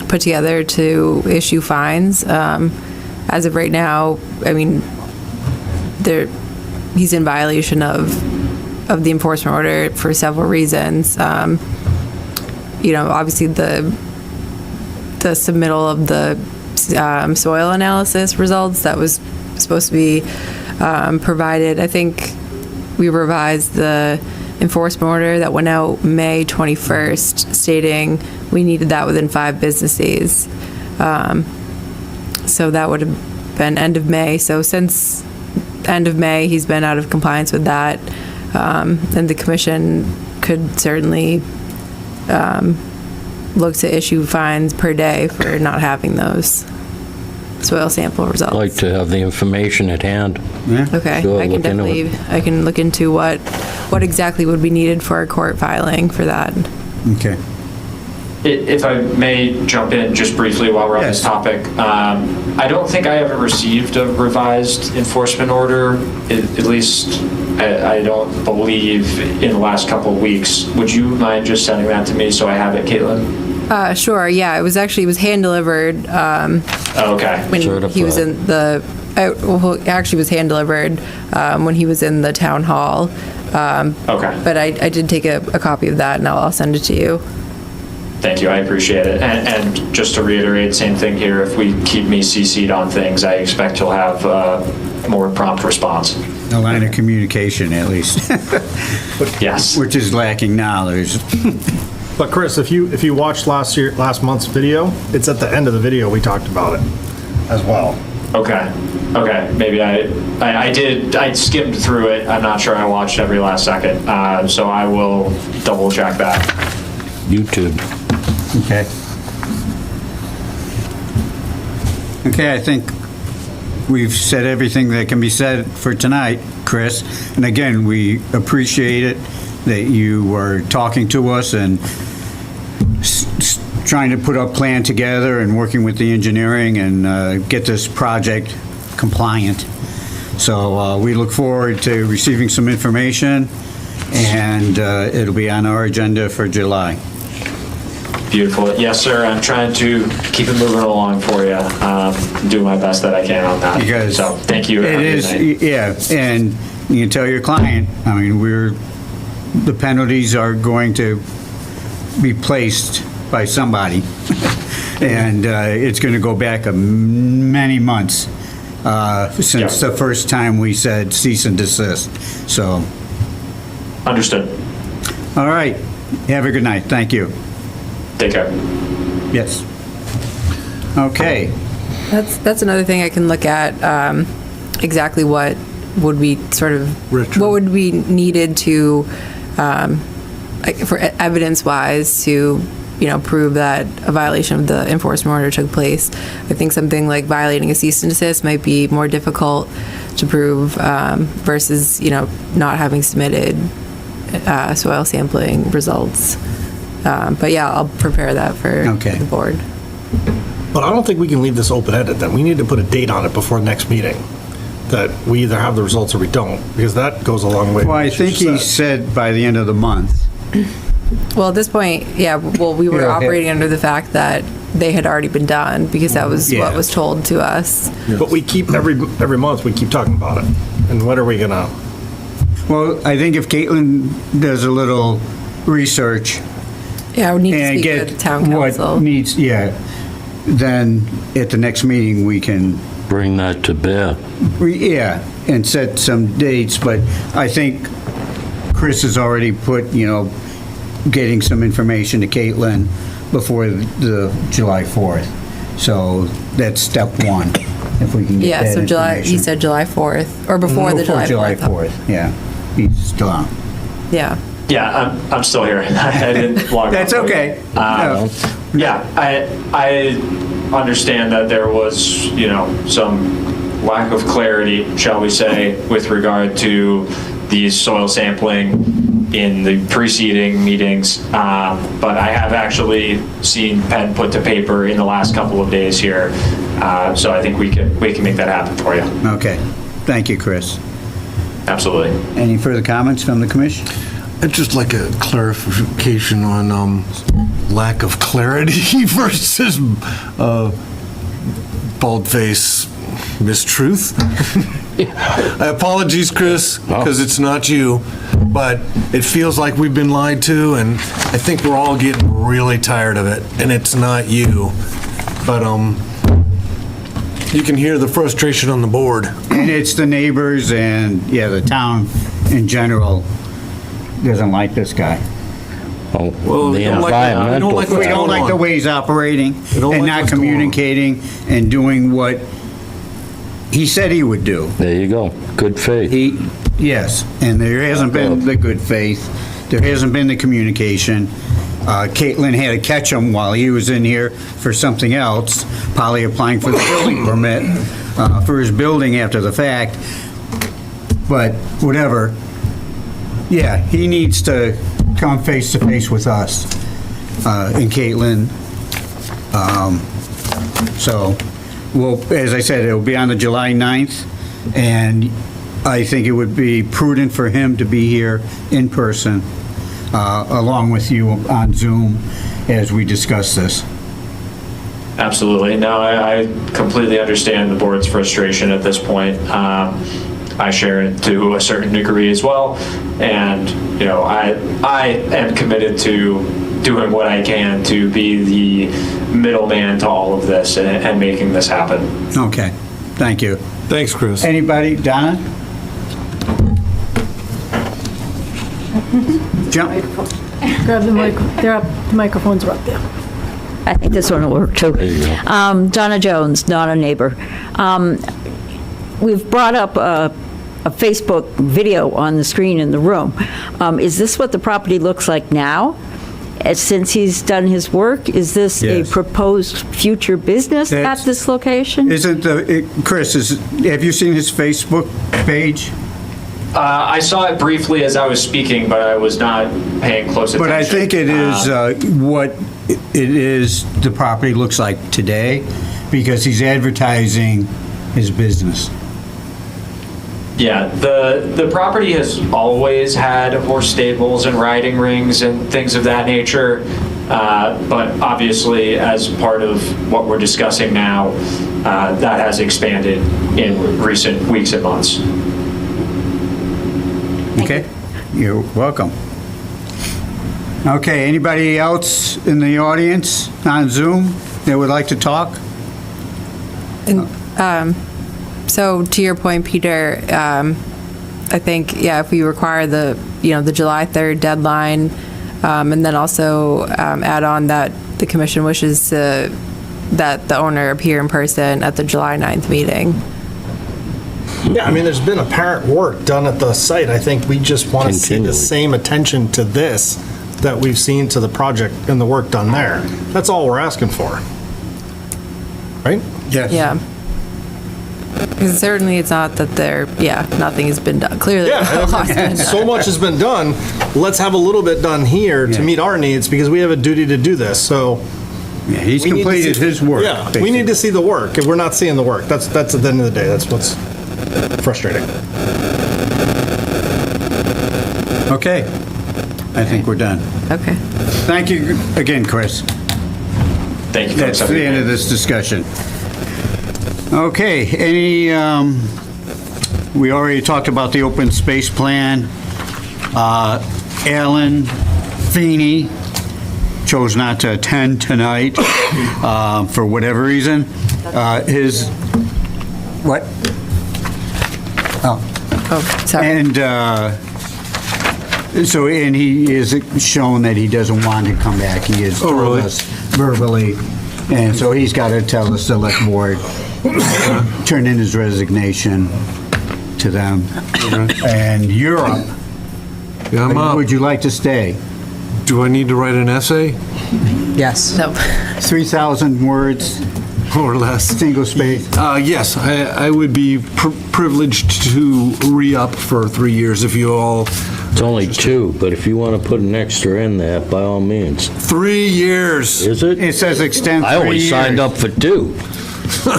S2: put together to issue fines. As of right now, I mean, he's in violation of the enforcement order for several reasons. Obviously the submittal of the soil analysis results that was supposed to be provided. I think we revised the enforcement order that went out May 21st, stating we needed that within 5 business days. So that would have been end of May. So since end of May, he's been out of compliance with that. And the commission could certainly look to issue fines per day for not having those soil sample results.
S7: I'd like to have the information at hand.
S1: Yeah.
S2: Okay,
S7: Sure,
S2: I can
S7: look into
S2: definitely,
S7: it.
S2: I can look into what exactly would be needed for a court filing for that.
S1: Okay.
S14: If I may jump in just briefly while we're on this
S1: Yes.
S14: topic, I don't think I ever received a revised enforcement order, at least I don't believe in the last couple of weeks. Would you mind just sending that to me so I have it, Caitlin?
S2: Sure, yeah, it was hand delivered.
S14: Okay.
S2: When he was in the, it actually was hand delivered when he was in the town hall.
S14: Okay.
S2: But I did take a copy of that and I'll send it to you.
S14: Thank you, I appreciate it. And just to reiterate, same thing here, if we keep me CC'd on things, I expect you'll have a more prompt response.
S1: A line of communication, at least.
S14: Yes.
S1: Which is lacking now.
S3: But Chris, if you watched last month's video, it's at the end of the video we talked about it as well.
S14: Okay. Maybe I skimmed through it. I'm not sure I watched every last second. So I will double check that.
S7: YouTube.
S1: Okay. Okay, I think we've said everything that can be said for tonight, Chris. And again, we appreciate it that you were talking to us and trying to put a plan together and working with the engineering and get this project compliant. So we look forward to receiving some information, and it'll be on our agenda for July.
S14: Beautiful. Yes, sir. I'm trying to keep it moving along for you. Do my best that I can on that.
S1: Because
S14: so thank you.
S1: It is, yeah, and you can tell your client, I mean, the penalties are going to be placed by somebody. And it's going to go back many months since the first time we said cease and desist. So.
S14: Understood.
S1: All right. Have a good night. Thank you.
S14: Take care.
S1: Yes. Okay.
S2: That's another thing I can look at, exactly what would be what would be needed to, for evidence-wise to, prove that a violation of the enforcement order took place. I think something like violating a cease and desist might be more difficult to prove versus, not having submitted soil sampling results. But yeah, I'll prepare that for the board.
S3: But I don't think we can leave this open-ended, then. We need to put a date on it before the next meeting, that we either have the results or we don't, because that goes a long way.
S1: Well, I think he said by the end of the month.
S2: Well, at this point, yeah, we were operating under the fact that they had already been done, because that was what was told to us.
S3: But we keep, every month, we keep talking about it. And what are we gonna?
S1: Well, I think if Caitlin does a little research.
S2: Yeah, I would need to
S1: and
S2: speak
S1: get
S2: with the town council.
S1: What needs, then at the next meeting, we can.
S7: Bring that to bear.
S1: And set some dates, but I think Chris has already put, getting some information to Caitlin before the July 4th. So that's step one, if we can get that
S2: so he said July 4th, or before the July 4th.
S1: Yeah, he's still on.
S2: Yeah.
S14: Yeah, I'm still here. I didn't log
S1: That's
S14: off.
S1: okay.
S14: Yeah, I understand that there was, some lack of clarity, shall we say, with regard to these soil sampling in the preceding meetings, but I have actually seen pen put to paper in the last couple of days here, so I think we can make that happen for you.
S1: Okay. Thank you, Chris.
S14: Absolutely.
S1: Any further comments from the commission?
S6: I'd just like a clarification on lack of clarity versus bald-face mistruth. Apologies, Chris, because it's not you, but it feels like we've been lied to, and I think we're all getting really tired of it, and it's not you. But you can hear the frustration on the board.
S1: And it's the neighbors and, yeah, the town in general doesn't like this guy.
S7: Well,
S6: we don't like
S1: We don't like the way he's operating
S6: don't
S1: and
S6: like
S1: not
S6: what's going on.
S1: communicating and doing what he said he would do.
S7: There you go. Good faith.
S1: Yes, and there hasn't been the good faith. There hasn't been the communication. Caitlin had to catch him while he was in here for something else, probably applying for the building permit for his building after the fact. But whatever. Yeah, he needs to come face to face with us and Caitlin. So, well, as I said, it'll be on the July 9th, and I think it would be prudent for him to be here in person, along with you on Zoom as we discuss this.
S14: Absolutely. No, I completely understand the board's frustration at this point. I share it to a certain degree as well, and I am committed to doing what I can to be the middleman to all of this and making this happen.
S1: Okay, thank you.
S6: Thanks, Chris.
S1: Anybody? Donna? Jump.
S9: Grab the mic, they're up, the microphones are up there.
S15: I think this one will work too.
S7: There you go.
S15: Donna Jones, not a neighbor. We've brought up a Facebook video on the screen in the room. Is this what the property looks like now? Since he's done his work, is this
S1: Yes.
S15: a proposed future business at this location?
S1: Chris, have you seen his Facebook page?
S14: I saw it briefly as I was speaking, but I was not paying close attention.
S1: But I think it is what it is, the property looks like today, because he's advertising his business.
S14: Yeah, the property has always had horse stables and riding rings and things of that nature, but obviously as part of what we're discussing now, that has expanded in recent weeks and months.
S1: Okay, you're welcome. Okay, anybody else in the audience on Zoom that would like to talk?
S2: So to your point, Peter, I think, yeah, if we require the July 3rd deadline, and then also add on that the commission wishes that the owner appear in person at the July 9th meeting.
S3: Yeah, I mean, there's been apparent work done at the site. I think we just want to see the same attention to this that we've seen to the project and the work done there. That's all we're asking for. Right?
S1: Yes.
S2: Yeah. Because certainly it's not that nothing has been done. Clearly, a lot's been done.
S3: So much has been done. Let's have a little bit done here to meet our needs because we have a duty to do this. So
S1: yeah, he's
S3: we need to
S1: completed
S3: see-
S1: his work.
S3: Yeah, we
S1: basically.
S3: need to see the work. If we're not seeing the work, that's at the end of the day. That's what's frustrating.
S1: Okay, I think we're done.
S2: Okay.
S1: Thank you again, Chris.
S14: Thank you.
S1: That's the end of this discussion. Okay, we already talked about the open space plan. Alan Feeney chose not to attend tonight for whatever reason. What?
S2: Oh, sorry.
S1: And and he is shown that he doesn't want to come back. He has told us verbally, and so he's got to tell the select board, turn in his resignation to them. And you're up.
S6: Yeah, I'm up.
S1: Would you like to stay?
S6: Do I need to write an essay?
S8: Yes.
S2: No.
S1: 3,000 words.
S6: more or less.
S1: Single space?
S6: Yes, I would be privileged to re-up for 3 years if you all...
S7: It's only 2, but if you want to put an extra in there, by all means.
S6: 3 years.
S7: Is it?
S1: It says extend 3
S7: I
S1: years.
S7: always signed up for 2.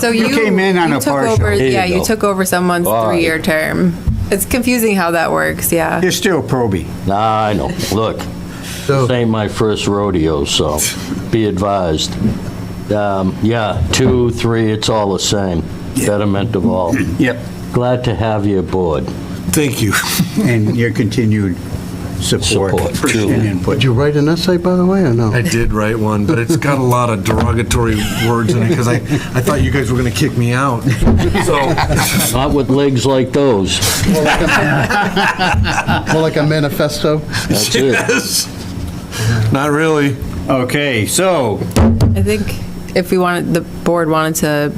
S2: So you
S1: came in on
S2: you
S1: a
S2: took
S1: partial.
S2: over,
S7: There you
S2: yeah, you
S7: go.
S2: took over someone's
S7: All right.
S2: 3-year term. It's confusing how that works, yeah.
S1: You're still probie.
S7: Nah, I know. Look, this ain't my first rodeo, so be advised. Yeah, 2, 3, it's all the same. Betterment of all.
S1: Yep.
S7: Glad to have you aboard.
S6: Thank you.
S1: And your continued support
S7: True.
S1: and input.
S5: Did you write an essay, by the way, or no?
S6: I did write one, but it's got a lot of derogatory words in it because I thought you guys were going to kick me out. So,
S7: Not with legs like those.
S5: More like a manifesto?
S7: That's it.
S6: yes. Not really.
S1: Okay, so,
S2: I think if we wanted, the board wanted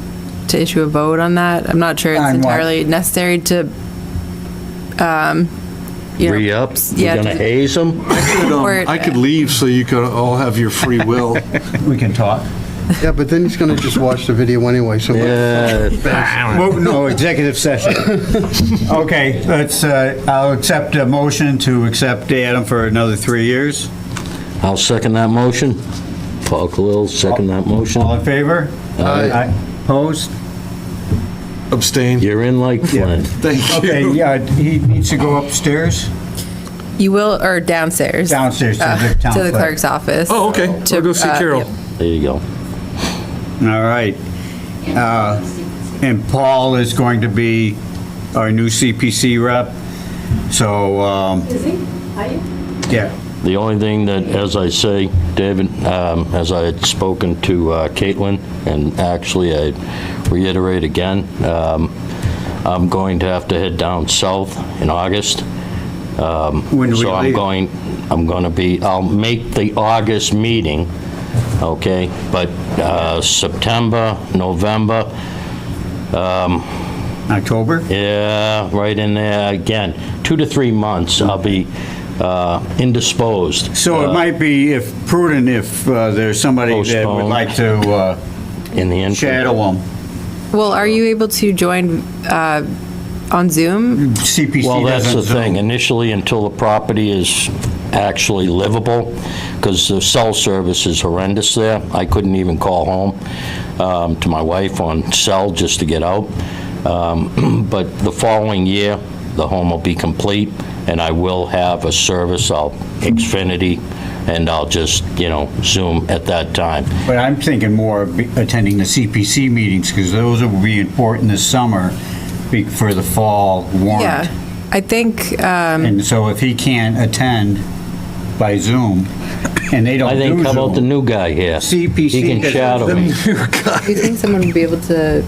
S2: to issue a vote on that, I'm not sure it's
S1: On what?
S2: entirely necessary to, you know.
S7: Re-up?
S2: Yeah,
S7: You're gonna
S2: to-
S7: haze them?
S2: Or-
S6: I could leave so you could all have your free will.
S1: we can talk.
S5: Yeah, but then he's going to just watch the video anyway, so...
S7: Yeah.
S1: Well, no, executive session. Okay, I'll accept a motion to accept Adam for another 3 years.
S7: I'll second that motion. Paul Khalil, second that motion.
S1: All in favor?
S5: Aye.
S1: Opposed?
S6: Abstain.
S7: You're in like Flint.
S6: Thank you.
S1: Okay, yeah, he needs to go upstairs,
S2: You will, or downstairs.
S1: downstairs to the town
S2: To the
S1: clerk.
S2: clerk's office.
S6: Oh, okay. I'll go see Carol.
S2: yeah.
S7: There you go.
S1: All right. And Paul is going to be our new CPC rep, so,
S9: Is he? Are you?
S1: yeah.
S7: The only thing that, as I say, David, as I had spoken to Caitlin, and actually I reiterate again, I'm going to have to head down south in August.
S1: When do we
S7: So
S1: leave?
S7: I'll make the August meeting, okay? But September, November,
S1: October?
S7: yeah, right in there, again, 2 to 3 months, I'll be indisposed.
S1: So it might be if prudent if there's somebody that would
S7: Postpone.
S1: like to
S7: In the interim.
S1: shadow them.
S2: Well, are you able to join on Zoom?
S1: CPC
S7: Well, that's the
S1: doesn't
S7: thing.
S1: Zoom.
S7: Initially, until the property is actually livable, because the cell service is horrendous there. I couldn't even call home to my wife on cell just to get out. But the following year, the home will be complete, and I will have a service, Xfinity, and I'll just, Zoom at that time.
S1: But I'm thinking more of attending the CPC meetings, because those will be important this summer for the fall warrant.
S2: Yeah, I think,
S1: And so if he can't attend by Zoom, and they don't
S7: I
S1: do
S7: think, how about the
S1: Zoom,
S7: new guy here?
S1: CPC
S7: He can
S1: doesn't
S7: shadow me.
S2: do you think someone would be able to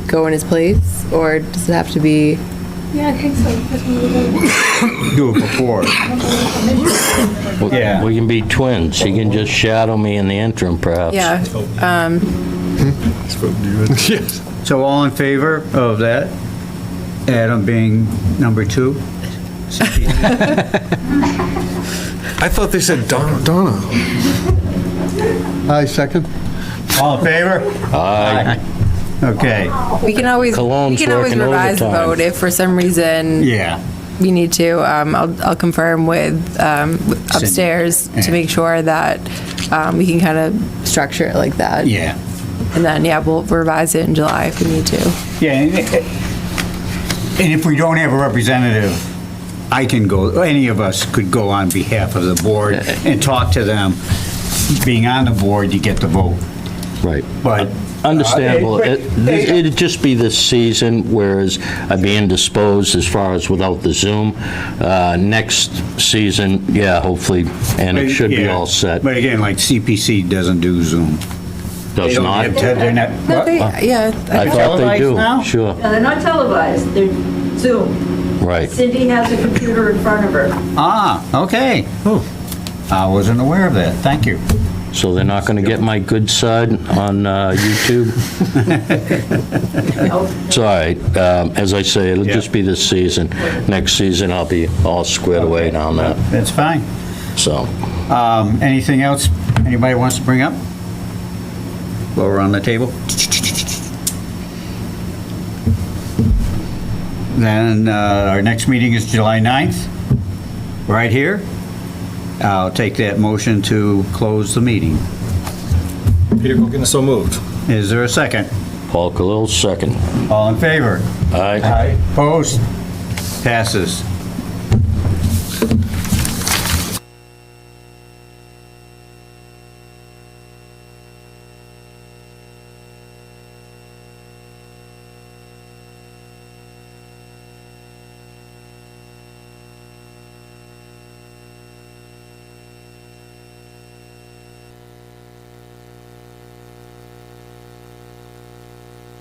S2: go in his place, or does it have to be?
S9: Yeah, I think so. That's what we're doing.
S1: do it before. Yeah.
S7: We can be twins. He can just shadow me in the interim, perhaps.
S2: Yeah,
S6: Yes.
S1: So all in favor of that? Adam being number 2?
S6: I thought they said Donna.
S5: Aye, second.
S1: All in favor?
S7: Aye.
S1: Okay,
S2: we can always
S7: Cologne's working
S2: revise the
S7: overtime.
S2: vote if for some reason
S1: yeah.
S2: we need to. I'll confirm with upstairs
S1: Yeah.
S2: to make sure that we can kind of structure it like that.
S1: Yeah.
S2: And then, yeah, we'll revise it in July if we need to.
S1: Yeah, and if we don't have a representative, I can go, any of us could go on behalf of the board and talk to them. Being on the board, you get the vote.
S7: Right.
S1: But
S7: Understandable.
S1: but-
S7: It'd just be this season, whereas I'd be indisposed as far as without the Zoom. Next season, yeah, hopefully, and it should be
S1: Yeah.
S7: all set.
S1: But again, like CPC doesn't do Zoom. They
S7: Does
S1: don't
S7: not?
S1: have they're not.
S2: No,
S1: what?
S2: they, yeah.
S7: I thought they
S1: televised
S7: do,
S1: now?
S7: sure.
S15: No, they're not televised, they're Zoom.
S7: Right.
S15: Cindy has a computer in front of her.
S1: Ah, okay. I wasn't aware of that. Thank you.
S7: So they're not going to get my good side on YouTube? It's all right. As I say, it'll just be this season. Next season, I'll be all squared away down there,
S1: That's fine.
S7: so.
S1: Anything else anybody wants to bring up? While we're on the table? Then our next meeting is July 9th, right here. I'll take that motion to close the meeting.
S3: Peter Gokin is so moved.
S1: Is there a second?
S7: Paul Khalil, second.
S1: All in favor?
S7: Aye.
S1: Opposed? Passes.